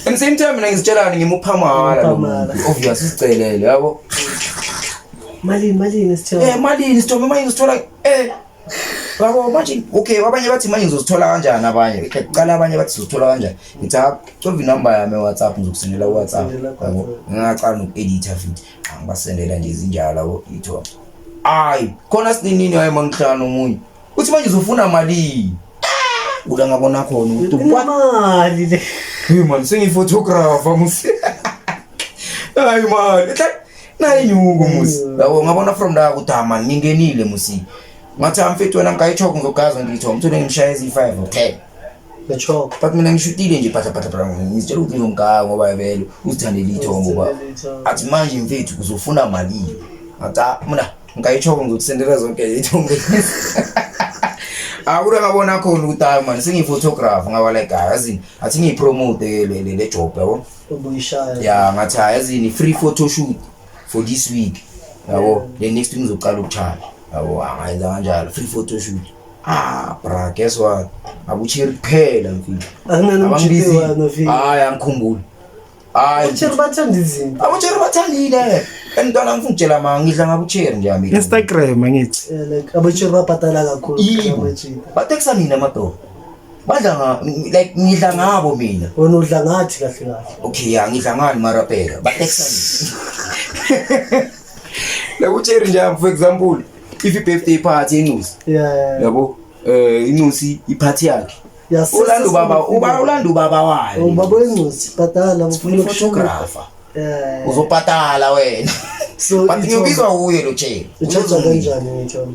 And same time mina ngizitshelani ngimuphamala obvious isicelele yabo.
Malini sithola.
Malini sithola manje ngizithola babo manje okay abanye bathi manje ngizozithola kanjani abanye qala abanye bathi ngizothola kanjani ngithi cova inamba yami WhatsApp ngizokusendela WhatsApp yabo ngingaqala noku-edita futhi ngibasendela nje izinjalo yabo ithombe khona sinini hayi mangihlala nomunye uthi manje uzofuna malini ula ngabona khona ukuthi
imali le
man sengiphotographer musi hayi man nayi nyuko musi yabo ngabona from la ukuthi man ngingenile musi ngathi amfethu wena ngayithoka ngogaza ngitho ngithole ngishaya ezi5 okay
ngechoko
but mina ngishutile nje phatha ngitshela ukuthi ngizongaka ngoba vele uzithandele ithombo ba athi manje mfethu kuzofuna malini ngathi mina ngayithoka ngizokusendela zonke ithombo akura ngabona khona ukuthi man sengiphotographer ngaba like yazini athi ngiyipromote le job yabo
ubuyishaya
ya ngathi yazini free photo shoot for this week yabo the next week ngizoqala ukuchaya yabo angayenza kanjalo free photo shoot bra guess what abuchiri kuphela mfethu
akunanumchiwa nofi
angikhumbula
uchiri bathanda izinto
abuchiri bathandile entwana ngifungitshela ngidla ngabuchiri nje ami
Instagram angithi
like abuchiri babhatala kakhulu abuchiri
bateksa mina madoda badla like ngidla ngabo mina
wona udla ngathi kahle
okay ngidla ngani mara phela bateksa mina labuchiri nje for example if i-birthday party incusi yabo incusi iphathi yakhe ulanda ubaba wayo
ubaba wencusi bhatala
ufuna ukuphotographer uzobhatala wena
so
but ngiyobizwa uye lo cheri
uchaza kanjani ngitho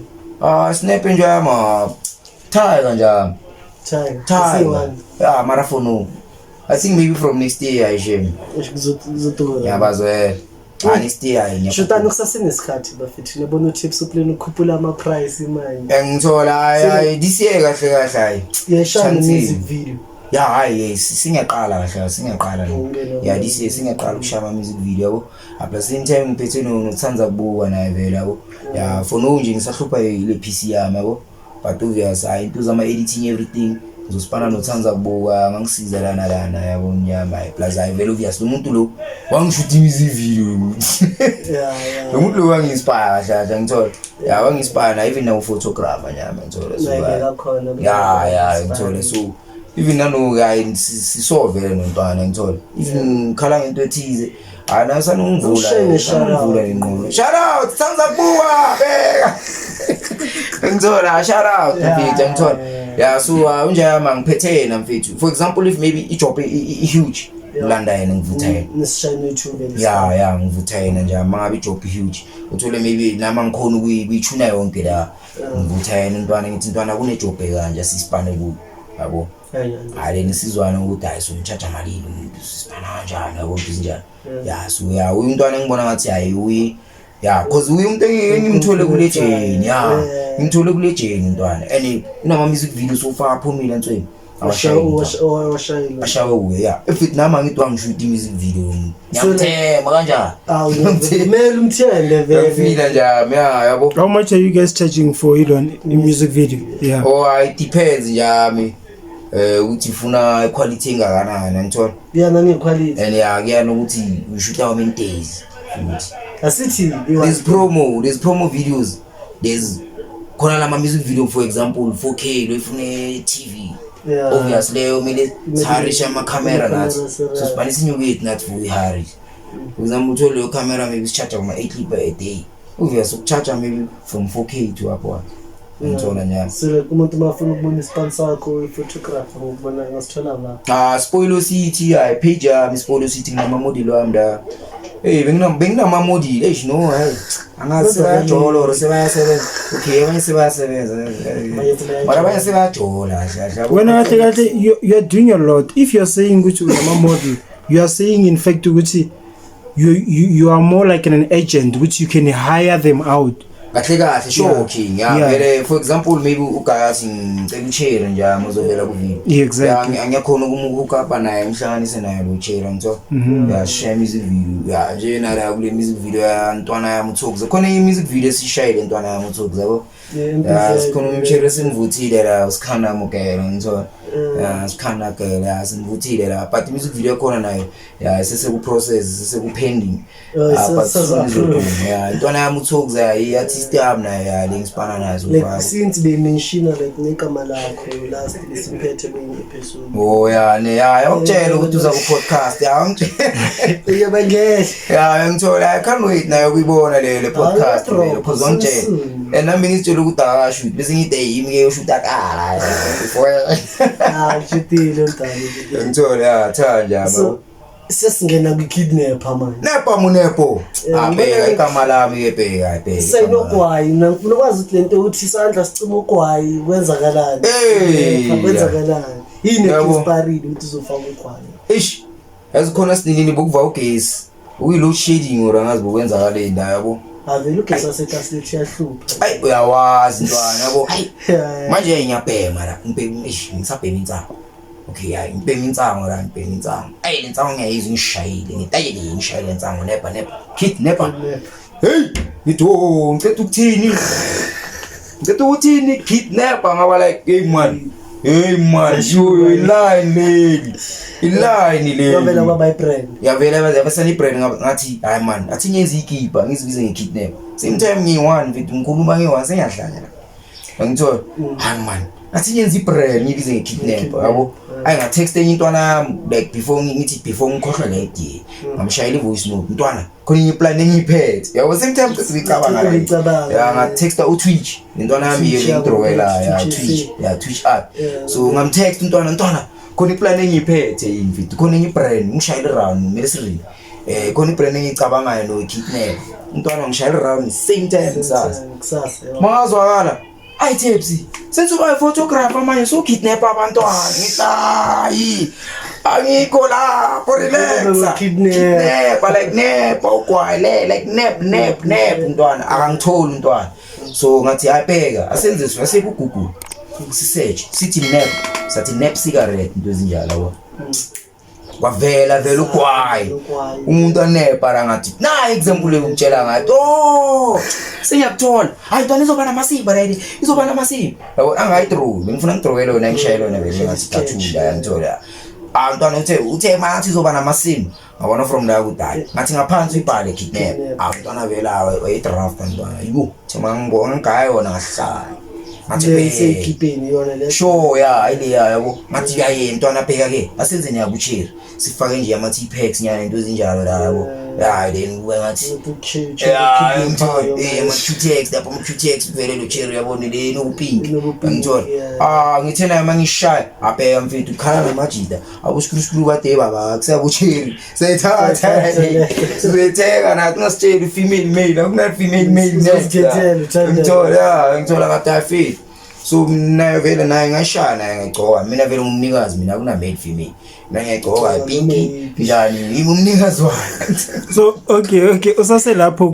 snap nje thaya kanjani thaya marathon I think maybe from next year ayishem
uzotola
yabazwe next year
shutani kusasenesikhathi bafethi nebona tips uplan ukhuphula ama price manje
ngithola this year kahle hayi
yeshana music video
hayi singaqala kahle singaqala this year singaqala ukushaya music video yabo apha same time ngiphethe nothanda kubuka naye vele yabo for no nje ngisahlupha ile PC yami yabo but obvious into zama editing everything ngizosipana nothanda kubuka ngangisiza lana yabo nyama plus I vele obvious umuntu lo wangishuta music video lo muntu lo wanginspire kahle ngithola wanginspire even now photographer nyama ngithola so ngithola so even nano guy sisolve nontwana ngithola even khala ngento ethize anasana ungivula inqondo shout out Tsanza Kubuka beka ngithola shout out mfethu ngithola so unjama ngiphethe na mfethu for example if maybe ijob huge ulanda yena ngivutha yena
nisishayina YouTube
ngivutha yena nje mangabe ijob huge uthole maybe nama ngikhona ukuyithuna yonke la ngivutha yena intwana ngithi intwana kune job kanje sisipane kuyo yabo hayi nisizwana ukuthi hayi so ngitshaja malini umuntu sisipana kanjani yabo izinjani so uyintwana ngibona ngathi hayi uyi cause uyi umuntu engimthole kule jeni ngimthole kule jeni intwana and unama music videos ofaka phumile entsweni awashayile uye if it nama ngithi wangishoot music video ngiyamthema kanjani
kumele umthende vele
ngifila njami yabo
how much are you guys charging for it on music video
it depends njami uthi ufuna quality engakanani ngithola
nami quality
and kuyana ukuthi you shoot how many days
asithi
there's promo videos there's khona lama music video for example 4K lo ifune TV obviously umele sarisha ama camera nathi so spanisi nyukwethu nathi for ihari for example uthole camera maybe charge uma 8 clip a day obviously charge maybe from 4K to upward ngithola njalo.
So like umuntu mafuna ukubona isponsor yakho i-photographer ngokubona ngasithola la.
Spoilo City page yami Spoilo City nginama-model wami la. Benginama-model no hayi angazi sebajolo or sebayasebenza. Okay abanye sebayasebenza mara abanye sebayajola
wena kahle you are doing a lot. If you are saying ukuthi unama-model, you are saying in fact ukuthi you are more like an agent which you can hire them out.
kahle shocking vele for example maybe ugayathi ngicela uchela nje uzovela ku video
exactly
angiyakhona ukukapa naye ngihlanganise naye lo uchela ngitho share music video nje nala kule music video ya ntwana yami uThokoza khona i music video esishayile ntwana yami uThokoza yabo sikhona umchela simvuthile la usikhana mukela ngitho sikhana kela simvuthile la but music video khona nayo sese ku process sese ku pending but ntwana yami uThokoza artist yami naye lengisipana nazo
like since they mention like negama lakho last lisimphethe kwenye episode
yakutshela ukuthi uza ku podcast
uyabangela
ngithola I can't wait nayo kuyibona le podcast le because ongitshela and nami ngitshela ukuthi shoot bese ngide yimi ke ushoot akala before
shutile ntani
ngithola thanja baba
sesingena ku-kidnapper manje
nepo abeka igama lami ebheka
sayinogwayi ngifuna ukwazi ukuthi lento ukuthi isandla sicima ugwayi kwenzakalani yini ekinspired ukuthi uzofaka ugwayi
yazikhona sinini bokuva ugesi uyi-load shedding or angazi bokwenzakaleni la yabo
avele ugesi wasekasilethi uyahlupha
uyawazi ntwana yabo manje ngiyabhema la ngisabhema intsango okay ngibhema intsango la ngibhema intsango le ntsango ngiyayizwa ngishayile ngitayele ngishayile intsango nepa kidnapper hey ngithi ngicela ukuthini kidnapper ngaba like hey man you line le
yavela kwaba i-brand
yavela i-brand ngathi hayi man athi ngenza ikipa ngizibize ngekidnapper same time ngiyi-one vithi ngikhuluma ngiyi-one sengiyahlanya la ngithola hayi man athi ngenza i-brand ngibize ngekidnapper yabo ngatext enye intwana yami like before ngikhohlwa la idea ngamshayela i-voice note intwana khona enye plan engiyiphethe yabo same time ngicabanga ngatexta uTwitch intwana yami ngidrowela Twitch app so ngamtext intwana khona iplan engiyiphethe invite khona enye brand ngishayela around mercy khona ibrand engicabangayo no kidnap intwana ngishayela around same time kusasa mazwakala Tepsi senze uba photographer manje so kidnap abantwana ngitayi angikho lapho relax kidnap like nap ugwayele like nap ntwana akangitholi ntwana so ngathi ayibheka asenziswe aseku Google sisearch sithi nap sathi nap cigarette into ezinjalo yabo wavela ugwayi umuntu anepa ngathi na example ukutshela ngathi sengiyakuthola hayi ntwana izoba namasiba ready izoba namasiba yabo angayithrow ngifuna ngithrowele wena ngishayele wena vele ngathi kathunda yangithola ntwana uthe mathi izoba namasiba ngabona from la kudala ngathi ngaphansi ibhale kidnap ntwana vela wayidraft ntwana yibo thema ngibona ngayo wona ngahlala
ngathi yona le
sure ile yabo ngathi yaye ntwana pheka ke asenzeni yakuchira sifake nje ama T-packs nyana into ezinjalo la yabo then ngathi ama Q-tex lapho ama Q-tex vele lo cherry yabona le nokupink ngithola ngithena mangishaya abheka mfethu ukhala namajida abuskuru kade baba kusabucherry sayithatha sibetheka nathi ungasitshela female male akuna female male ngithola ngatafi so mina vele naye ngashaya naye ngigcoka mina vele umnikazi mina akuna male female mina ngiyagcoka pinki njani ngimumnikazi wakhe
so okay usase lapho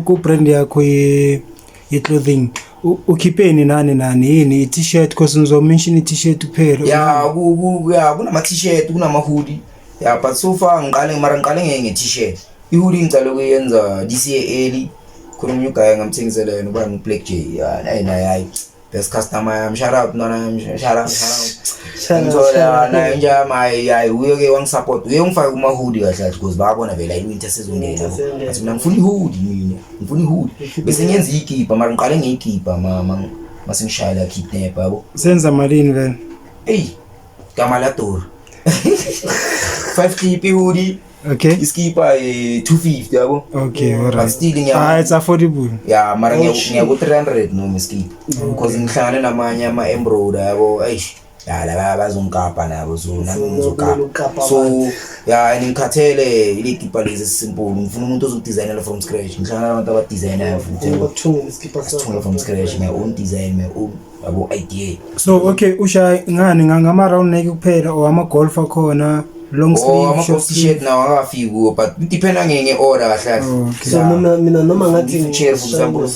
ku brand yakho ye clothing ukhipeni nani yini i-t-shirt because ngizomention i-t-shirt kuphela
kunama t-shirt kunama hoodie but so far ngiqale nge-t-shirt i-hoodie ngicala ukuyenza this year early khona umunye guy ngamthengisela yena ubani Black J naye best customer yami shout out nona shout out ngithola naye nje mayi uye ke wangisupport uye ngifake kuma hoodie kahle because babona vela i-winter sezongena athi mina ngifuna i-hoodie bese ngenza ikipa mara ngiqale ngeyikipa mama masengishayela kidnap yabo
senza malini vele
gama la dor 5 clip hoodie
Okay.
Iskipa 250 yabo.
Okay,
But
alright.
still
It's affordable.
yeah, mara ngiyaku 300 noma iskipa. Because ngihlangane namanye ama embroider yabo. Eish. Ya la bazongikapa nabo so nami ngizokapa. So yeah, ngikhathele ilekipa lezi simple. Ngifuna umuntu ozodesignela from scratch. Ngihlangana nabantu abadesigner futhi.
Bakuthungela iskipa
Thunga from scratch, my own design, my own abo idea.
So okay, usha ngani ngama round neck kuphela or ama golf akhona long sleeve
ama
short
t-shirt
sleeve.
nawo angafiki but depend nge order kahle.
So mina noma ngathi
chair for example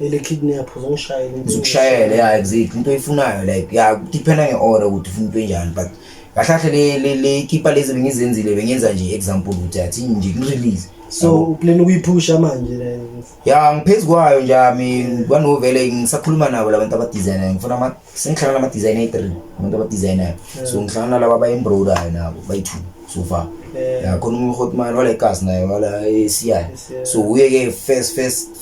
ele kidnap uzongishayela
uzokushayela yeah exactly into oyifunayo like yeah depend nge order ukuthi ufuna into enjani but kahle le keeper lezi bengizenzile bengenza nje example ukuthi athi nje release.
So uplan ukuyiphusha manje la.
Yeah ngiphezukwayo nje ami kwanovele ngisakhuluma nabo labantu abadesigner ngifuna sengihlangana nama designer 3 abantu abadesigner so ngihlangana laba aba embroider nabo bayi2 so far. Yeah khona uMhotman wala ikas naye wala eCI so uye ke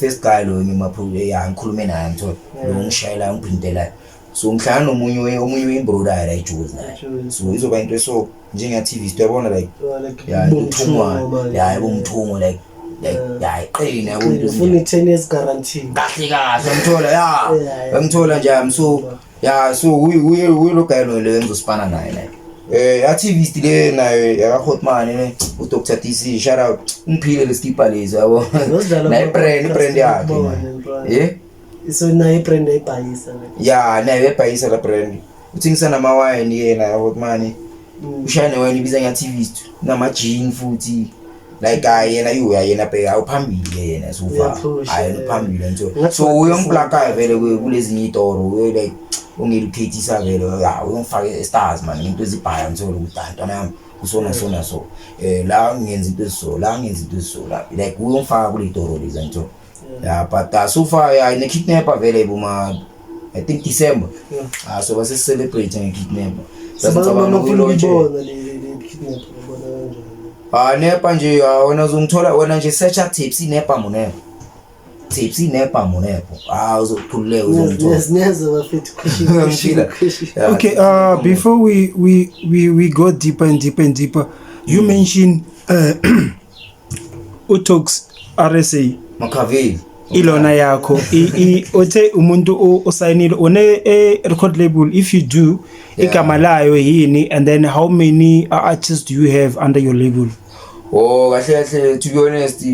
first guy lo ngimapro yeah ngikhulume naye ngithola lo ngishayela ngiprintela so ngihlangana nomunye embroider ayijuzi naye so izoba into so njenga TV siyabona like yeah umthungwa yeah ubumthungo like yeah iqina yabo into
ufuna 10 years guarantee
kahle ngithola yeah ngithola nje so yeah so uye lo guy lo engizosipana naye activist le nayo yakahotman ne uDr TC shout out umphile leskipa lezi yabo naye brand yakhe
so naye brand ayibhayisa
yeah naye ebhayisa la brand uthingisa nama wine yena hotman ushaya wine ibiza ngeactivist nama jean futhi like yena bheka uphambili yena so far phambili nje so uyongplaka vele kulezi itoro we like ungeducate vele ya uyongifaka stars man into ezibhaya ngithola ukuthi ntwana yami kusona so la ngenza into so la ngenza into so la like uyongifaka kule itoro lezi ngithola yeah but so far yeah ne kidnap available ma I think December so base celebrate nge kidnap
sabana ukuyibona le kidnap
nepa nje wena uzongithola wena nje search tips nepa munepo uzokhululeka uzongithola
neza bafethu kushi
Okay, before we go deeper and deeper, you mentioned Utox RSA
Makaveli
ilona yakho othe umuntu osayinile one record label. If you do igama layo yini, and then how many artists do you have under your label?
Kahle to be honest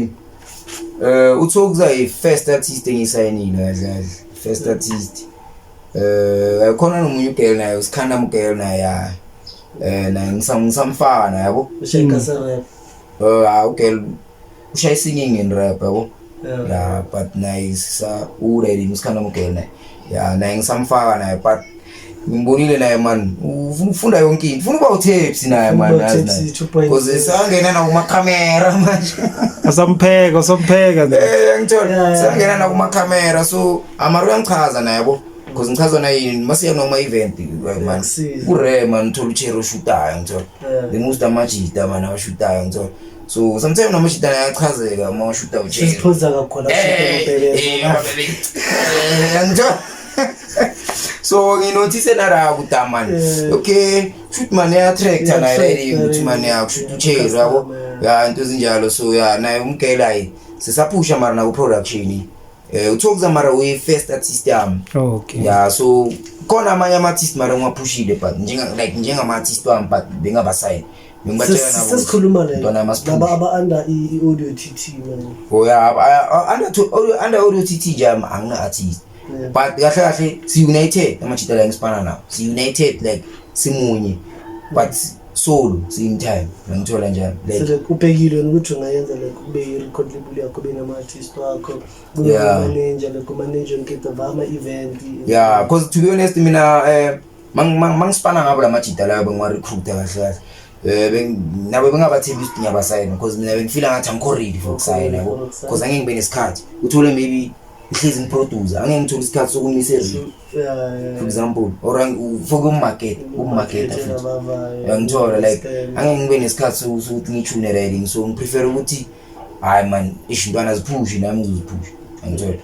Utox is first artist engisayinile kahle first artist khona nomunye ugirl naye usikhanda mugirl naye na ngisamfana yabo
ushayika sa rap
ugirl ushaya singing in rap yabo yeah but nice already usikhanda mugirl naye yeah na ngisamfaka naye but ngimbonile naye man ufunda yonke into ufuna uba utapes naye man because sangena na kuma camera manje
Sompheka
ngithola sangena na kuma camera so amaru yangichaza naye yabo because ngichaza naye masiya noma event man kure man uthola uchero shootayo ngithola ngimusta majita man abashootayo ngithola so sometimes namashita ayachazeka uma shoota uchero
siphoza kakhona
ngithola so nginothise nara kutamani okay shoot man ya tractor na ready ukuthi man ya shoot uchero yabo ya into ezinjalo so ya naye umgelayi sisapusha mara na ku production uthokuza mara we first artist yami
okay
yeah so khona amanye ama artist mara ngwaphushile but njengama artist wami but bengabasign ngibatshela nabo
sesikhuluma le laba under audio TT man
under audio TT jam angina artist but kahle si united amachita la ngisipana nawo si united like simunye but solo same time ngithola njalo
like ubhekile ukuthi ungayenza like kube record label yakho benama artist wakho kube manager like manager ngikhetha ama event
yeah because to be honest mina mangisipana ngabo la machita la bengwa recruiter kahle nabo bengabathembi ukuthi ngiyabasign because mina bengifila ngathi angikho ready for sign yabo because angeke ngibe nesikhathi uthole maybe ihlezi ngiproducer angeke ngithola isikhathi sokumisa for example or for market ngithola like angeke ngibe nesikhathi sokuthi ngitune writing so ngiprefer ukuthi hayi man ishintwana ziphushe nami ngizipushe ngithola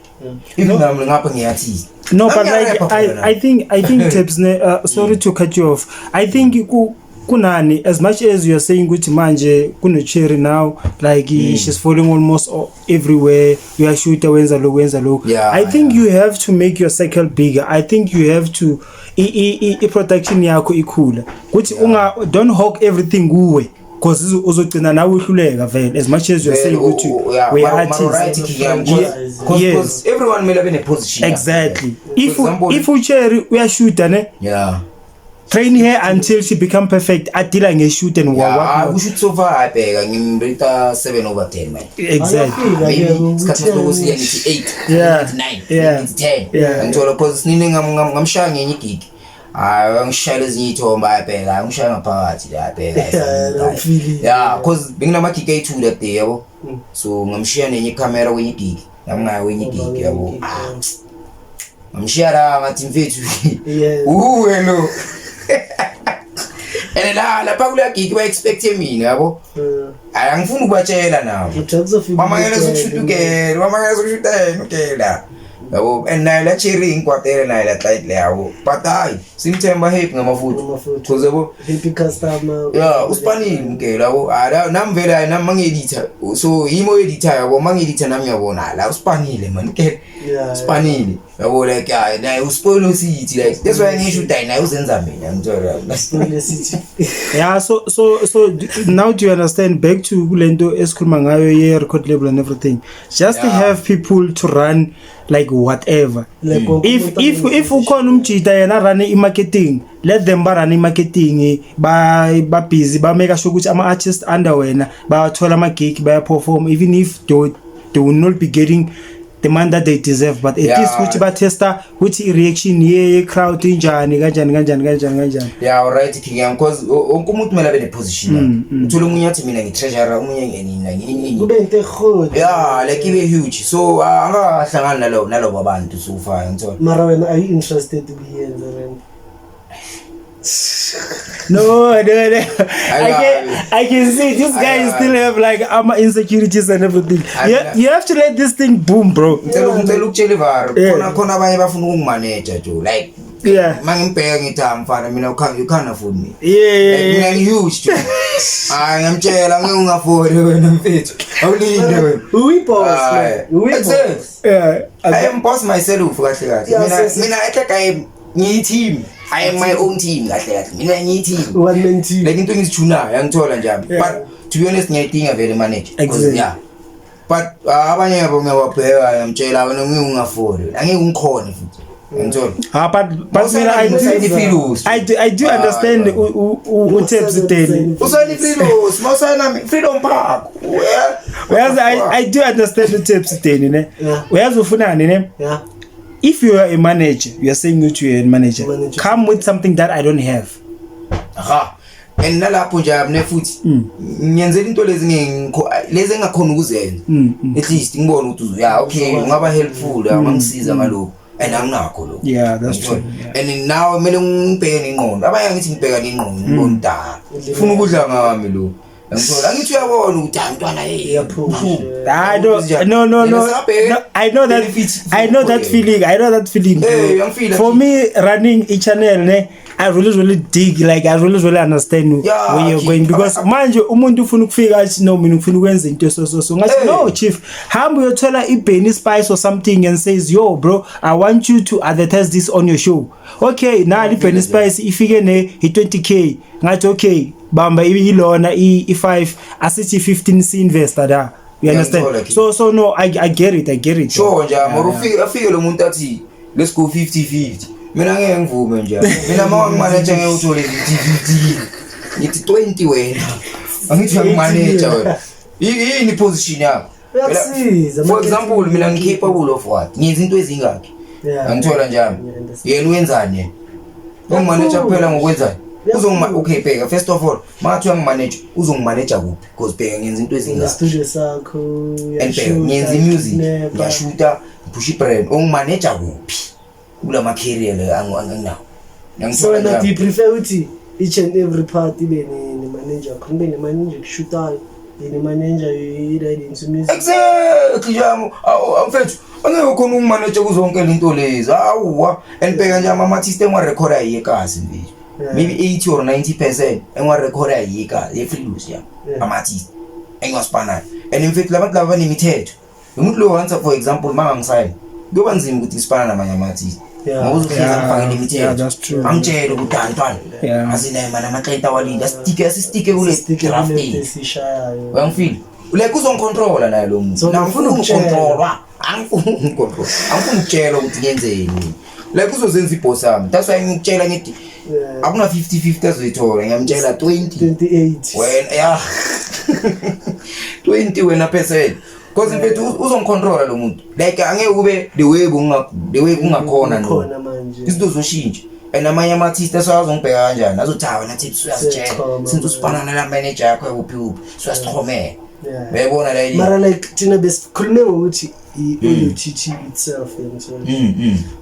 even nami ngapha ngiyathi
no but like I think tips sorry to cut you off. I think kunani, as much as you're saying ukuthi manje kunoCherry now, like she's falling almost everywhere, uyashuta wenza lo. I think you have to make your cycle bigger. I think you have to i-production yakho ikhula ukuthi don't hawk everything kuwe, because uzogcina nawe uhluleka vele, as much as you're saying ukuthi we are artists.
Because everyone may have in a position.
Exactly. If uCherry uyashuta ne, train her until she become perfect adila ngeshoot and
we should so far abheka ngimrita 7/10 man.
Exactly.
Maybe isikhathi sokusiya ngithi 8 9 10 ngithola because sinini ngamshaya ngenye igig angishayela ezinye ithomba abheka angishaya ngaphakathi la abheka because benginama gig ay2 that day yabo, so ngamshiya nenye camera kwenye gig ngamngayo kwenye gig yabo, ngamshiya la ngathi mfethu hello and la phakula gig ba expect mina yabo, ayangifuni ukubatshela nawo mama ngeke sokushutukela mama ngeke sokushutela ukela yabo, and nayo la Cherry inkwatela nayo la client leyo, but hayi simthemba happy ngamafuthu because yabo
happy customer
uspanile ukela yabo, namvela nami mangi-editor, so yimo editor yabo, mangi-editor nami yabona la uspanile man ukela uspanile yabo, like naye uspoil usithi, like that's why ngisho uthi naye uzenza mina ngithola
so now do you understand, back to kulento esikhuluma ngayo ye record label and everything, just to have people to run like whatever, like if ukhona umjita yena run i-marketing, let them run i-marketing, ba busy ba make sure ukuthi ama artists under wena bayathola ama gig baya perform, even if they will not be getting the man that they deserve, but at least ukuthi ba testa ukuthi reaction ye crowd injani kanjani.
Yeah, alright king, because onke umuntu kumele abe ne position. Uthola umunye athi mina ngi-treasurer, umunye ngenini
kube into ekhona,
like ibe huge, so angahlangana nalabo abantu sufaya ngithola.
Mara wena are you interested to be here then?
No, I can see this guy still have like insecurities and everything. You have to let this thing boom, bro.
Ngicela ukutshela ivaro, khona abanye bafuna ukungimanage jo, like mangibheka ngithi mfana mina you can't afford me. Mina ngi-huge jo. Ngiyamtshela ngeke ungafodi wena mfethu. Awulinde wena.
Who boss man?
I am boss myself kahle. Mina ehleka ngiyi-team. I am my own team kahle. Mina ngiyi-team.
One man team.
Like into engithunayo yangithola njalo. But to be honest ngiyayidinga vele manage.
Exactly.
But abanye yabo ngiyababheka ngiyamtshela wena ngeke ungafodi. Angeke ungikhone futhi.
But mina I do understand uThepsi Deni.
Usani Freelos, mawusana Freedom Park.
I do understand uThepsi Deni ne. Uyazi ufunani ne?
Yeah.
If you are a manager, you are saying that you are a manager. Come with something that I don't have.
And nalapho nje abune futhi ngiyenzela into lezi engakhona ukuzenza. At least ngibone ukuthi okay ungaba helpful, ungangisiza ngalokho. And anginakho lo.
Yeah, that's true.
And now kumele ngibheke ingqondo. Abanye ngithi ngibheka ingqondo ngibonda. Ufuna ukudla ngami lo. Ngithola ngithi uyabona ukuthi antwana I know that feeling.
For me running each channel ne, I really dig, like I really understand where you're going, because manje umuntu ufuna ukufika athi no mina ufuna ukwenza into so ngathi no chief hamba uyothola iBenny Spice or something and says yo bro I want you to advertise this on your show. Okay, now iBenny Spice ifike ne 20k ngathi okay bamba ilona i5 asithi 15 si investor da, you understand? So no, I get it.
Sure nje mara ufike lo muntu athi let's go 50-50, mina ngeke ngivume nje. Mina mawangimanager ngeke uthole 50-50 ngithi 20 wena angithi ngimanager wena yini position yakho. For example mina ngicapable of what, ngiyenza into ezingakhi angithola njani yena wenzani ungimanager kuphela ngokwenzani okay bheka first of all mathi uyangimanage uzongimanage kuphi, because bheka ngiyenza into ezingakhi
studio sakho
ngiyenza music ngiyashuta push brand ungimanage kuphi kula ma career le anginawo.
So na you prefer uthi each and every part ibe ne manager, kumbe ne manager kushutayo ne manager i-ready into music.
Exactly jamo amfethu angeke khona ungimanage kuzonke lento lezi awuwa and bheka nje ama artist engirecorda yekazi manje maybe 80 or 90% engiwarekhoda yika ye-freeloose ya ama-artist engiwaspanayo. And in fact labantu laba banemithetho. Umuntu lo once for example mangangisayini kuyoba nzima ukuthi ngisipana namanye ama-artist ngoba uzohleza ngifakele imithetho angitshele ukuthi antwana asinaye mana ama-client awalinda asistike kule draft uyangifila like uzongicontrola naye lo muntu ngifuna ukucontrolwa angifuni ukutshela ukuthi ngenzeni like uzozenza iboss yami that's why ngikutshela ngithi akuna 50-50 azoyithola ngiyamtshela
28
wena 20 wena percent because in fact uzongicontrola lo muntu like angeke ube the way kungakhona no izinto zoshintsha. And amanye ama-artist asazongibheka kanjani azothawa nathi siyazitshela since usipana nala manager yakho ekuphi siyasithomela uyayibona la
mara like thina besikhulume ngokuthi i-TT itself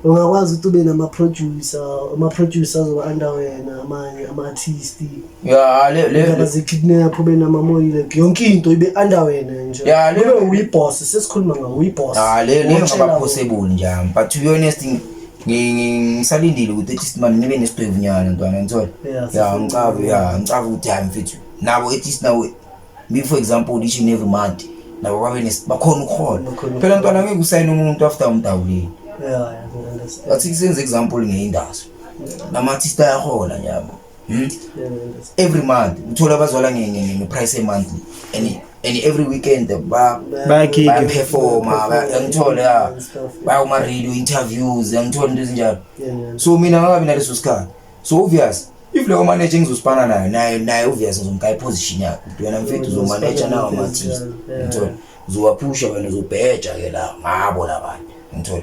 ungakwazi ukuthi ube ama-producer azoba under wena amanye ama-artist bazikidnap ube nama-model like yonke into ibe under wena nje ube uyi-boss sesikhuluma ngawo uyi-boss
le ngaba possible njani but to be honest ngisalindile ukuthi artist man nibe nesidwevu nyana ntwana ngithola ngicava ukuthi hayi mfethu nabo artist nawe me for example each and every month nabo bakhona ukhola phela ntwana ngeke usayine umuntu after umdawulini athi senze example ngeindustry nama-artist ayahola nyabo every month uthola bazwala nge-price monthly and every weekend bayaperforma ngithola bayoma-radio interviews ngithola into ezinjalo so mina ngakabi naleso sikhathi so obvious if leyo manager ngizosipana naye obvious ngizomka iposition yakhe wena mfethu uzomanager nawo ama-artist ngithola uzowapusha wena uzobheja ke la ngabo labantu ngithola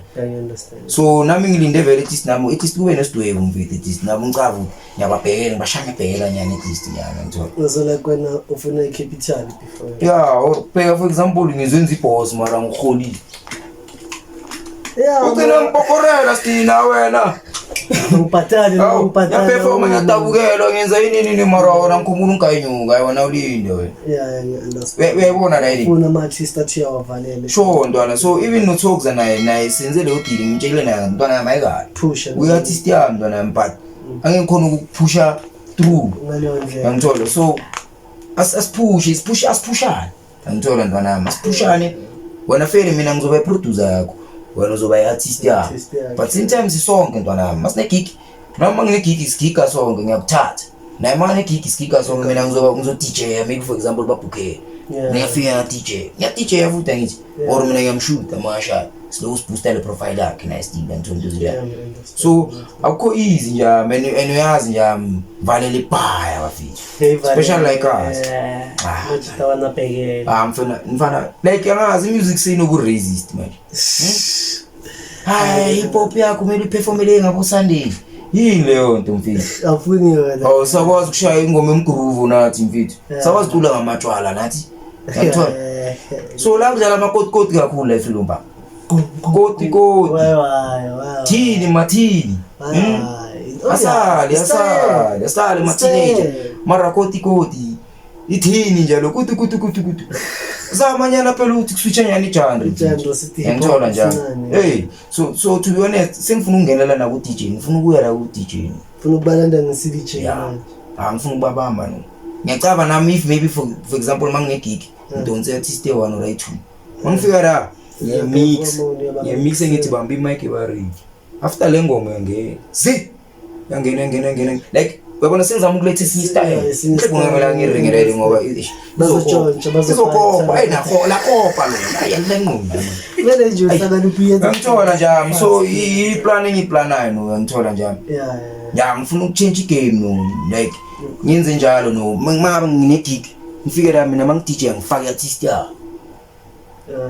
so nami ngilinde vele artist nami artist kube nesidwebu mfethu artist nabo ngicava ngiyababhekela ngibashamebhekela nyana artist nyana ngithola
uzola kwena ufuna icapital before
bheka for example ngizenza iboss mara ngikholile
ucela
ngipokorela sina wena
ngiphatale
performa ngiyadabukela ngenza yini mara wona ngikhumula ungayinyuka wena ulinde wena uyayibona la yini
ufuna ama-artist athi uyawavalele
sure ntwana so even no talks naye senze leyo deal ngitshekile naye ntwana yami ayikade
pusha
uyi-artist yami ntwana yami but angeke ngikhona ukuphusha through ngithola so asipushane ngithola ntwana yami asipushane wena fele mina ngizoba i-producer yakho wena uzoba i-artist yakho but sometimes isonke ntwana yami masinegig noma nginegig isigika sonke ngiyakuthatha naye manje negig isigika sonke mina ngizo-DJ maybe for example babhukele ngiyafika ngiya-DJ yafuthi ngithi or mina ngiyamshuta mashaya slow booster le profile yakhe na isidinga ngithola into ezinjalo so akukho easy nje and uyazi nje valele ibhaya bafethu special like us mfana like yangazi music scene uku-resist manje hayi hip hop yakho kumele uperformele ngabo Sunday yini leyo nto mfethu
afuni yona
sakwazi ukushaya ingoma emgroove nathi mfethu sakwazi ucula ngamatshwala nathi ngiyathola so la kudlala amakotikoti kakhulu la efilumba koti thini mathini asali mateenager mara koti ithini njalo kutu zamanyana phela uthi kuswitcha nyani genre ngithola njalo so to be honest sengifuna ukungenela na ku DJ ngifuna ukuya la ku DJ
ngifuna ukubalanda nge-CDJ
ngifuna ukubabamba no ngiyacaba nami if maybe for example mangine-gig ngidonse artist 1 or 2 mangifika la ngiyamix ngithi bamba imic bari after le ngoma yangena like uyabona sengizama ukuletha esinye style ngibongamela ngiringela ngoba bazokopa la kopa lo yalenqondo
vele nje uhlakaniphile
ngithola njami so i-plan engiyiplanayo no ngithola njami ngifuna ukuchange igame no like ngenze njalo no mangaba ngine-gig ngifike la mina mangi-DJ ngifake artist yakho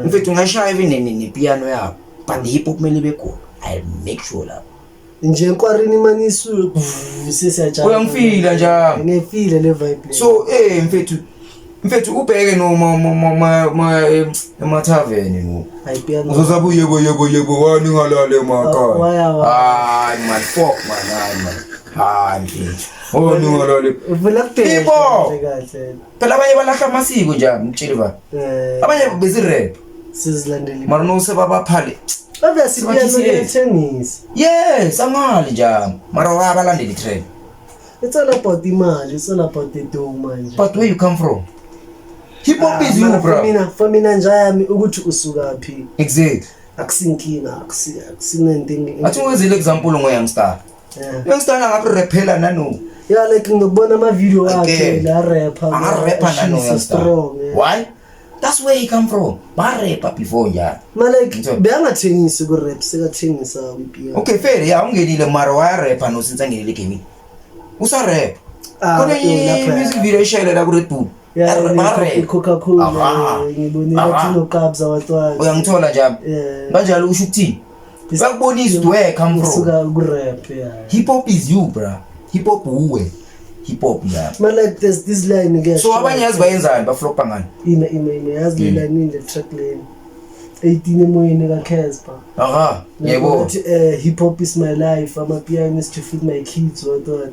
mfethu ngashaya even nepiano yakho but hip hop kumele ibe khona I make sure lapho
nje enkwarini manisu sesiyajala
uyangifila njalo
ngefile le vibe
so mfethu ubheke no emathaveni no
hayipiano
uzozabu yebo wani ngalale emakhaya hayi man fuck man hayi mfethu wani ngalale
uvela kuphela kahle
phela abanye balahla amasiko nje ngitshela ba abanye bezirap
sizilandeli
mara no sebabaphale
obviously tennis
yes angali njalo mara wabalandeli trend
It's all about the man, it's all about the dough man.
But where you come from? Hip hop is you, bro.
For mina nje yami ukuthi usuka phi.
Exactly.
Akusinkinga, akusinenting.
Athi wenzile example ngoyoungstar. Youngstar ngakurepela nano.
Yeah, like ngibona ama video akhe la rapper.
Rapper nano youngstar. Why? That's where he come from. Ba rapper before njalo.
Ma like beyangathengisi ku rap sekathengisa upiano.
Okay, fair. Yeah, ungenile mara wa rapper no since ngenile gaming. Usa rap. Kona music video ishayelela ku Red Bull.
Yeah, Coca-Cola ngibonile ukuthi no cabs awatwa.
Uyangithola njalo. Kanjalo usho ukuthini? Bakubonisa where come from.
Usuka ku rap, yeah.
Hip hop is you, bro. Hip hop uwe. Hip hop yeah.
Man like there's this line again.
So abanye yazi bayenzani baflopa ngani?
Ime yazi le line in the track lane. 18 emoyeni ka Casper.
Aha, yebo.
Hip hop is my life. I'm a pianist to feed my kids what.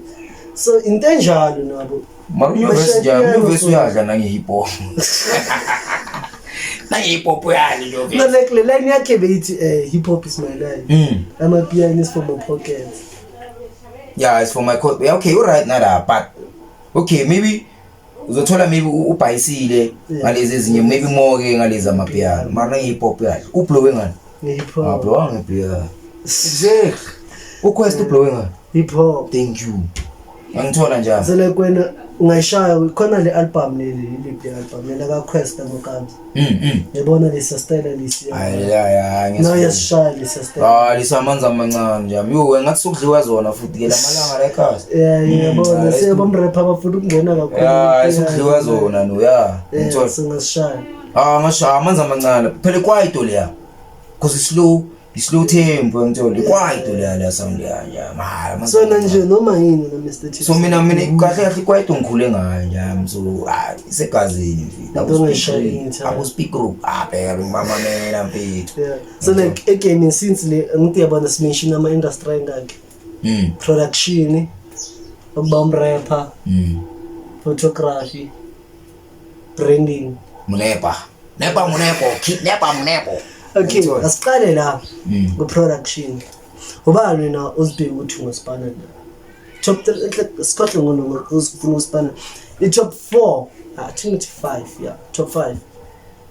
So intenjalo nabo.
Marunyo verse uyadla nange hip hop. Nange hip hop yani yo.
No like le line yakhe beyithi hip hop is my life. I'm a pianist for my pocket.
Yeah, it's for my coat. Yeah, okay, all right nada, but okay, maybe uzothola maybe ubhayisile ngalezi ezinye maybe more ke ngalezi amapiano. Mara hip hop yakhe. Uplowe ngani?
Hip hop.
Uplowe ngepiano. Exactly. Uquest uplowe ngani?
Hip hop.
Thank you. Angithola njalo.
So like when ungayishaya khona le album le album le ka Quest ngokambi. Yabona le style lesi.
Yeah,
no yasishaya le style.
Lisamanza amancane nje. Yo ngathi sokudliwa zona futhi ke lamalanga la ekhaya.
Yeah, yabona sebamrapper bafuna ukungena kakhulu.
Yeah, sokudliwa zona no, yeah. Ngithola.
Singasishaya.
Ngasha amanza amancane. Phela kwaito leya. Because it's slow tempo ngithola. Kwaito leya la sound ya. Mara.
So nje noma yini na Mr. Chief.
So mina kahle kwaito ngikhule ngayo nje. So isegazini mfethu. Abo speak group phela mama mina mfethu.
Yeah. So like again since le ngithi yabona simention ama industry ngakhe. Production, ukuba rapper, photography, branding.
Munepa.
Okay, asiqale la ku production. Ubani na uzibheka ukuthi ngosipana la. Top 3 Scotland ngono uzifuna usipana. The top 4, I think it's 5, yeah, top 5.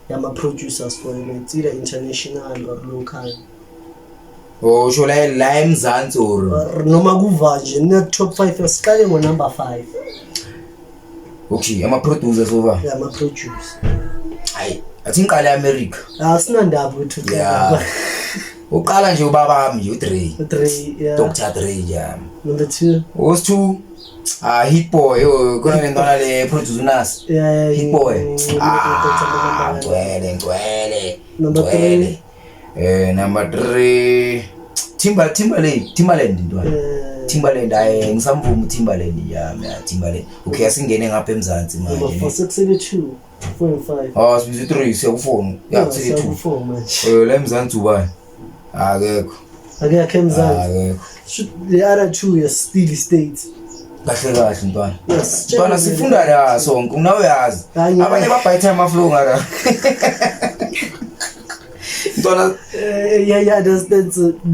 Yama producers for it, either international or local.
Oh, shola la eMzansi or
noma kuva nje ne top 5 asiqale ngo number 5.
Okay, ama producers over.
Yeah, ama producers.
Hayi, athi ngiqala eAmerica.
Asinandaba ukuthi
yeah. Uqala nje ubaba wami nje
u3, yeah.
Dr. Dre yeah.
Number 2.
Was 2 Hit Boy, kuna ndona le producer nas.
Yeah,
Hit Boy. Ngwele.
Number 3.
Number 3 Timbaland ntwana. Timbaland ngisamvuma Timbaland yami Timbaland. Okay asingene ngapha eMzansi manje.
Number 4 62 4 and 5.
Sibiza 3 siyakufona. Yeah,
62 manje.
La eMzansi ubani? Akekho.
Akekho eMzansi.
Akekho.
The other 2 is Steely State.
Kahle ntwana.
Yes.
Ntwana sifunda la sonke unawe yazi. Abanye babhayitha amaflow ngara. Ntwana
yeah that's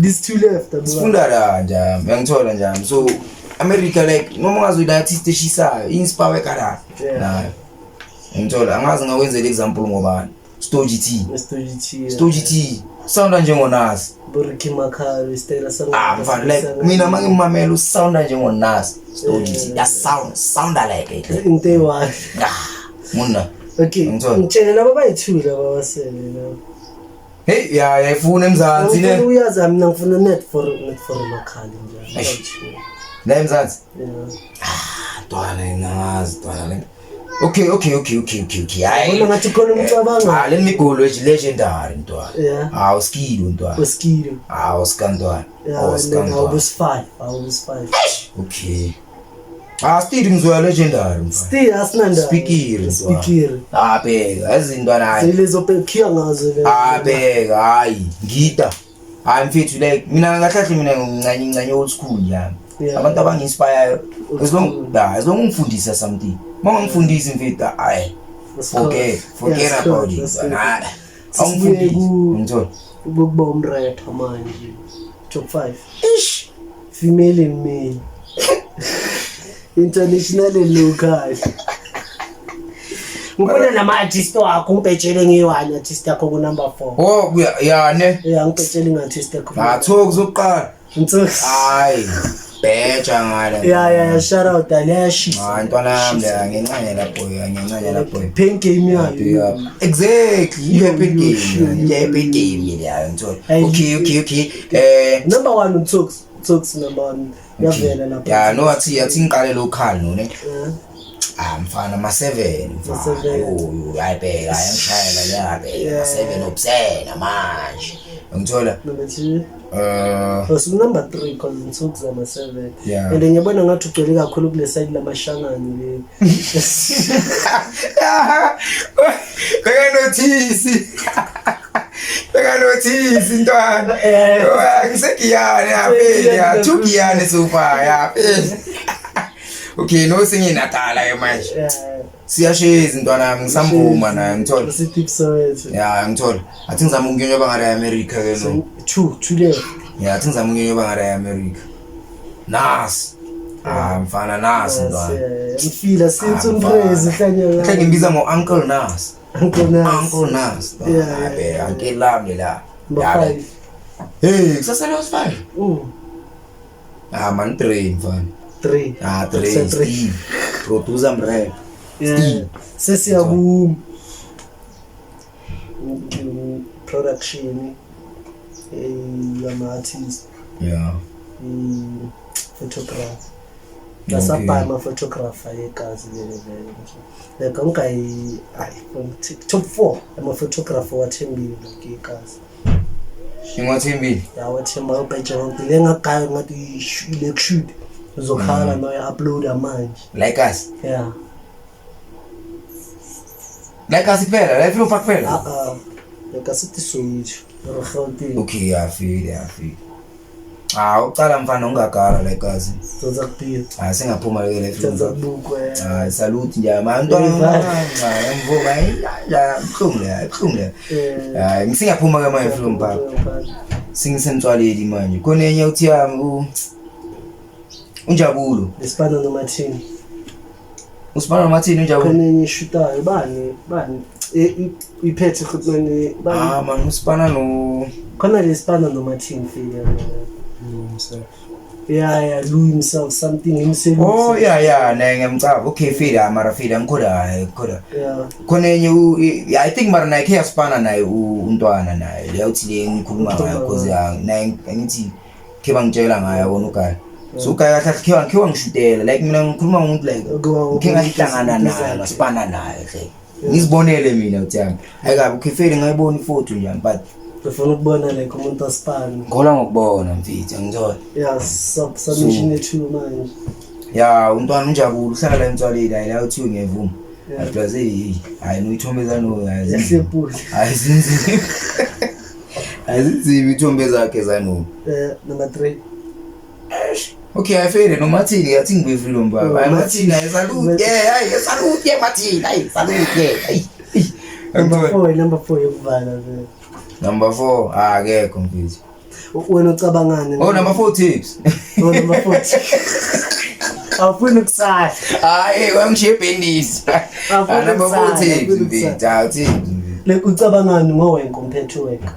these 2 left.
Sifunda la nje ngiyangithola nje. So America like noma ngazoyida artist eshisayo inspire kala. Nayo. Ngithola angazi ngakwenzela example ngobani. Stogie T. Sounda njengoNas.
Ricky Makari style sang.
Mfana like mina mangimamela usounda njengoNas. Stogie T. That sound like it.
Inte wa.
Muna.
Okay. Ngitshela laba bayi2 laba basele la.
Hey, yeah, ifuna eMzansi ne.
Uyazi mina ngifuna net for Makali nje.
La eMzansi.
Yeah.
Ntwana ngazi ntwana. Okay.
Hayi. Wona ngathi khona umcabanga.
Le migolo legendary ntwana.
Yeah.
Skido ntwana.
Skido.
Skandwana.
I was 5.
Okay. Still ngizoya legendary mfana.
Still asinanda.
Speaker. Bheka izinto nayi.
Selezo pekhiya ngazo le.
Bheka hayi ngita. Mfethu like mina ngahlahle mina ngincane old school yami. Abantu abangi-inspire as long ungifundisa something. Mangangifundisi mfethu hayi. Forget about it. Awungifundisi. Ngithola.
Ukuba umrapper manje. Top 5. Female and male. international and local. Ngibona nama-artist wakho ngibhetshele ngiyi-1 artist yakho ku-number 4.
Oh ya ne.
Yeah, ngibhetshele nge-artist yakho.
Ngathoko zokuqala.
Ntsoks.
Hayi. Bheja ngala.
Yeah, shout out Aliashi.
Ntwana yami la ngencane lapho.
Pen game yayo.
Exactly. Pen game. Yeah, pen game ya ngithola. Okay.
Number 1 Ntsoks number 1. Yavela lapha.
Yeah, no athi ngiqale local no ne. Mfana ma 7 uyayibheka ayangishayela yabe 7 obsena manje ngithola
number 2 so number 3 cause Ntsoks ama 7 and ngiyabona ngathi ugcwele kakhulu kule side lamashangani le
beka notice ntwana ngisekiyane yaphela thukiyane sofa yaphela. Okay, no singing Natala manje. Siyashezi ntwana yami ngisamvuma naye ngithola.
Sitip soweto.
Yeah, ngithola. Athi ngizama ukungenyoba ngala America ke no.
Two left.
Yeah, athi ngizama ukungenyoba ngala America. Nas. Mfana Nas ntwana.
Ngifila sithi umpraise hlanye.
Hle ngimbiza ngo Uncle Nas.
Uncle Nas.
Yeah, Uncle Lamle la.
Yeah.
Hey, kusasa leo 5. Man 3 mfana.
3.
Steve. Producer mrep.
Yeah. Sesi yabu production artist.
Yeah.
Photographer. Nasabha ama photographer yegazi vele. Like ngai from top 4 ama photographer wathembile ngegazi.
Ngwathembile.
Yeah, wathemba ubheja wonke lengagayi ngathi shoot. Uzokhala no upload manje.
Like us.
Yeah.
Like us phela, like from phela.
Like asithi switch.
Okay, I feel. Uqala mfana ungagala like us.
Uzokuphila.
Singaphuma ke le film.
Uzokubukwa.
Salute nje amantwana. Ngivuma ya khumle. Ngisingaphuma ke manje film baba. Singisemtswaleli manje. Konenye uthi yami Unjabulo.
Lesipana noMartin.
Usipana noMartin unjabulo.
Konenye shooter bani. Iphethe khutmane bani.
Man usipana no.
Khona lesipana noMartin file. Yeah, Louis himself something himself.
Oh yeah, naye ngiyamcaba. Okay, file mara file ngikhoda.
Yeah.
Konenye I think mara naye khiyasipana naye untwana naye. Leyawuthi le ngikhuluma ngayo because naye ngithi kheba ngitshela ngayo wona ukaya. So kaya khiwa ngishutela like mina ngikhuluma ngomuntu like ngingahlangana naye ngasipana naye hle ngizibonele mina uthami ayikabi ukhifele ngayibona ifoto nje but
ufuna ukubona like umuntu asipana
ngola ngokubona mfethu ngithola
yeah submission ethu manje
yeah untwana unjabulo uhlala la emtswaleni ayila uthi ngiyevuma aplaze hayi no ithombeza no ayizinzima ithombe zakhe zano
number 3.
Okay, I feel no Martin, I think we freedom baba. I'm Martin, I salute. Yeah, salute Martin. Salute.
Number 4 yokubala vele.
Number 4, ke confused.
Wena ucabangani?
Oh, number 4 tips.
Number 4. Awufuna ukusala.
Wangishipe this. Number 4 tips.
Like ucabangani ngowenke compared to wenke?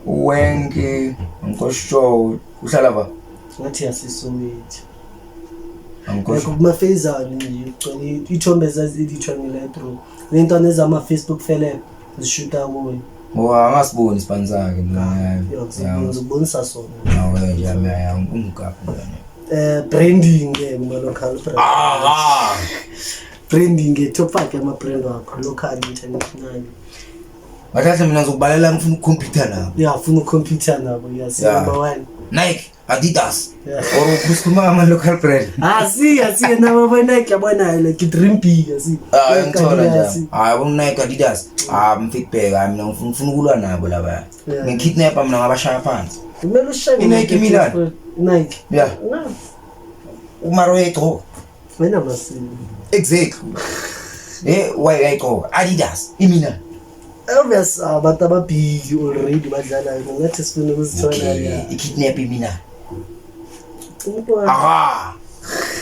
Wenke, ngikosho uhlala ba?
Ngathi yasisowethu. Like kumafezani nje ugcwele ithombe zazidithwangela through. Lentwana ezama Facebook felep zishuta kuwe.
Angasiboni isipani sakhe mina.
Ngizobonisa sona.
Nawe nje yami umgaphi ngane.
Branding ke kuma local brand. Branding top 5 ama brand wakho local international.
Ngathi mina ngizokubalela ngifuna ukukhompyutha nabo.
Yeah, ufuna ukukhompyutha nabo. Yes, number 1.
Nike, Adidas. Or ukusikhuluma ama local brand.
See nabo ba Nike yabona like dream big asi.
Ngithola nje. Bona Nike Adidas. Mfitbheka mina ngifuna ukulwa nabo laba. Ngikidnap mina ngabashaya phansi.
Kumele ushaye
Nike Milan.
Nike.
Yeah. Umaroeto.
Wena masi.
Exactly. Why I go Adidas Milan.
Obvious abantu ababig already badlala ngathi sifuna ukuzithola
ikidnap mina.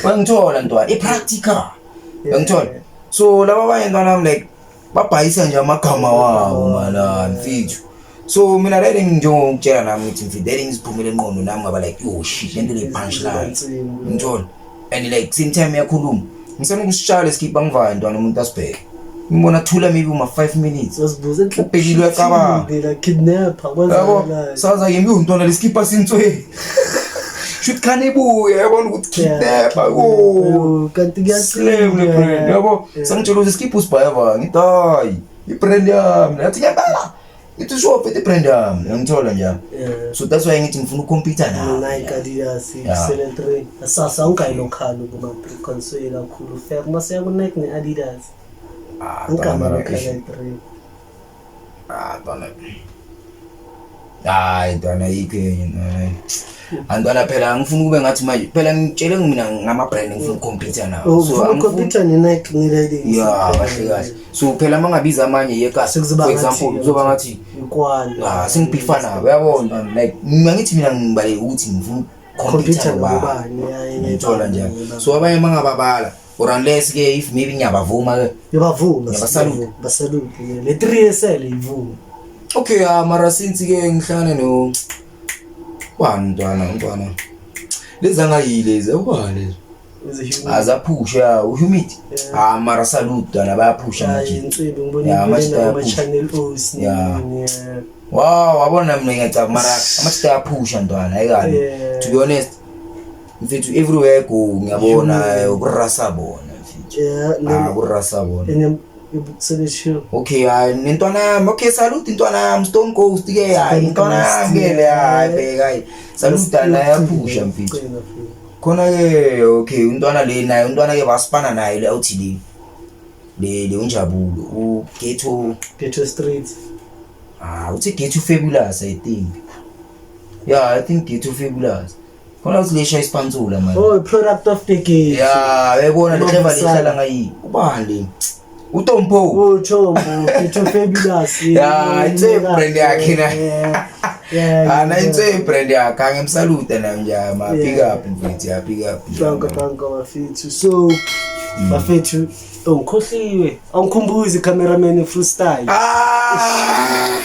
Bangithola ntwana ipractical. Bangithola. So laba abanye ntwana like babhayisa nje amagama wabo mana mfethu. So mina le ngijongitshela nami ngithi mfethu le ngiziphumele engqondo nami ngaba like oh shit lento le punchline. Ngithola. And like same time yakhuluma. Ngisana ukusitshala isikipha ngivaya ntwana umuntu asibheke. Ngibona thula maybe uma 5 minutes.
Uzibuza
ubhekile uyacabanga.
La kidnapper kwenza
saza yimi untwana lesikipha sintswe. Shoot kanibuye yabona ukuthi kidnapper oh
kanti
slave le brand yabo sangitshela ukuthi isikipha usibhayava ngithi hayi ibrand yami nathi ngiyabala itu shop et brand yami ngithola njalo so that's why ngithi ngifuna ukhompyutha nawe
Nike Adidas excellent ray sasa ungayilocal kuma console kakhulu fair mase ku Nike ne Adidas ngikama kale 3
dona hayi dona yike antwana phela ngifuna kube ngathi manje phela ngitshele mina ngama brand ngifuna ukhompyutha nawo
so ukhompyutha ne Nike ngilele
kahle kahle so phela mangabiza amanye yekasi for example kuzoba ngathi
ikwala
singibhifa nawe uyabona like ngithi mina ngibale ukuthi ngifuna ukhompyutha ngobani ngithola njalo so abanye mangababala or unless ke if maybe ngiyabavuma ke
yabavuma basalute le 3SL ivuma
okay mara since ke ngihlangana no ntwana lezanga yilezi ubani azaphusha uhumid mara salute dana bayaphusha manje
insebe ngibona ama channel os
wow wabona mina ngiyacaba mara amathi ayaphusha ntwana ayikani to be honest mfethu everywhere go ngiyabona ukurasa bona mfethu ukurasa bona okay nentwana okay salute intwana Stone Coast ke intwana ngele bheka salute dana yaphusha mfethu khona ke okay untwana le naye untwana ke basipana naye le awuthi le unjabulo u Ghetto
Street
uthi Ghetto Fabulous I think yeah I think Ghetto Fabulous khona uthi le shaya ispansula manje
product of the gate
yabona le clever lihlala ngayi ubani uTompo
Ghetto Fabulous
itse brand yakhe na na itse brand yakhe ngimsalute na nje ma pick up mfethu ya pick up
thanka bafethu so bafethu ongikhohliwe awukhumbuzi cameraman freestyle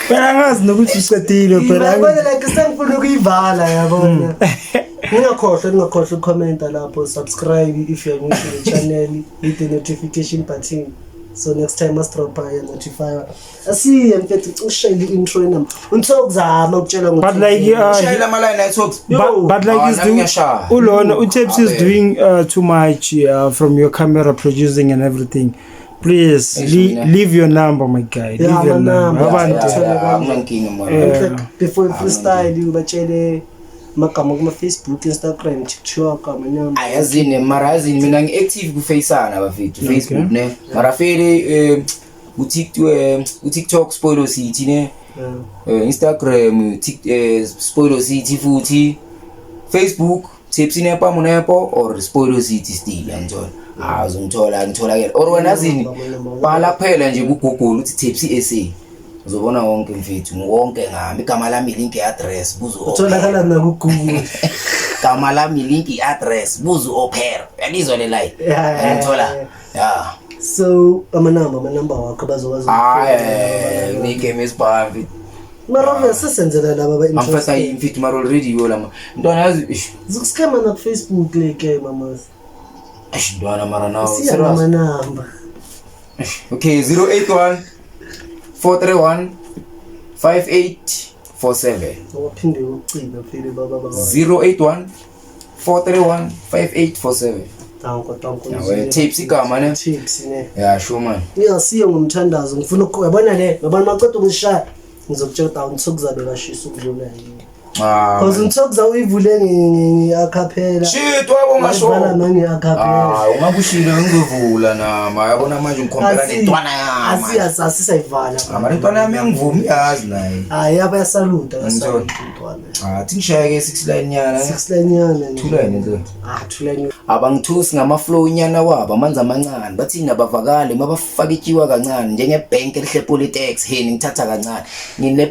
phela ngazi nokuthi usetile phela
yabona like sengifuna ukuyivala yabona ngingakhohlwa ucomment lapho subscribe if you are new to the channel hit the notification button so next time must drop by notify asiye mfethu ushayile intro nami untokuzama ukutshela
but like
shayila ama line I talks
but like he's doing ulona uTapes is doing too much from your camera producing and everything. Please leave your number my guy. Leave your number
before freestyle ubatshele magama kuma Facebook Instagram TikTok amanyama
ayazini mara azini mina ngiactive ku Faceana bafethu Facebook ne mara fele TikTok Spoiler City ne Instagram Spoiler City futhi Facebook Tapes inepa munepo or Spoiler City still anjalo azongithola ke or wena azini bhala kuphela nje ku Google uthi Tapes SA uzobona wonke mfethu wonke ngami igama lami link address buzu
utholakala na ku Google
igama lami link address buzu opera yalizwa le line ngithola
so amanamba wakho bazokwazi
ni game isbambi
mara sesenzela laba ba
interest amfasa mfethu mara already yo lama ntwana yazi
zokuskema na Facebook like mama
ntwana mara now
serious amanamba
okay 081 431 5847
waphinde ucina phile baba
081 431 5847
tanko
Tapes igama ne
Tapes ne
yeah sure man
ngiyasiya ngomthandazo ngifuna ukuyabona le ngabani maqeda ukungishaya ngizokutshela down sokuzabe bashisa ukudlula yini cause ngithokuza uyivule ngiacappella
shit wabonga show
bala nani acappella
ungabushile ngivula nama yabona manje ngikhompela nentwana yami
asisayivala
ama lentwana yami ngivumi yazi naye
yaba yasaluta ntwana
athi ngishaya ke 6 line nyana
6 line nyana
2 line nje
2 line
abangithusi ngama flow nyana wabo amanzi amancane bathi nabavakale mabafaka itshiwa kancane njenge bank elihle Politex heni ngithatha kancane ngine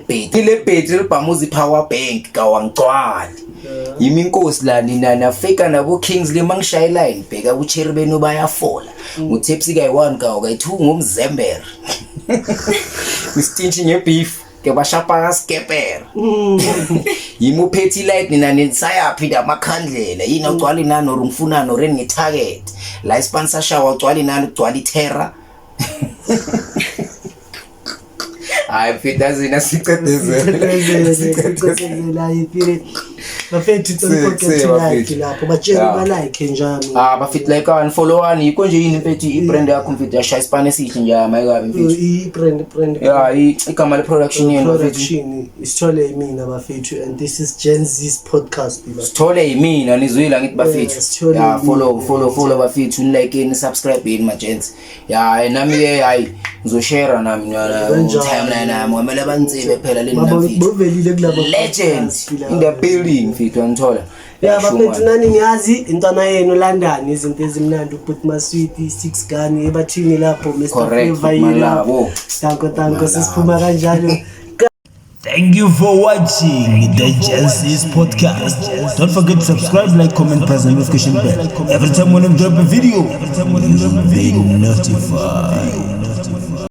battery libhamuza power bank kawangcwali yimi inkosi la nina nafika nabo Kingsley mangishaya line bheka uCherry benu bayafola uTepsi kayi1 kayi2 ngomzembere ustinchi ngebeef ke bashapa kaskepera yimi uphethe light nina nisayaphi amakhandlela yini ugcwala inani or ngifuna no reni ngetarget la sponsor shower ugcwala inani ugcwala iTerra hayi fita zina
sicedezela ipire bafethu tsonke lapho batshela balike njalo
bafit like and follow ani konje yini mfethu ibrand yakho mfethu yashaya isipane sihle nje mayikabi mfethu
ibrand
igama le production yenu mfethu
isithole yimina bafethu and this is Gen Z's podcast
sithole yimina nizwile ngithi bafethu follow bafethu like ni subscribe yini ma gents nami ke hayi ngizoshare nami timeline nami ngamele bantsibe phela le
bovelile kulabo
legends in the building mfethu angithola
bafethu nani niyazi intwana yenu London izinto ezimnandi uput masweet 6 gani ebathini lapho Mr Flavor tanko sisiphuma kanjalo.
Thank you for watching the Gen Z's podcast. Don't forget to subscribe, like, comment, press the notification bell. Every time when I drop a video, be notified.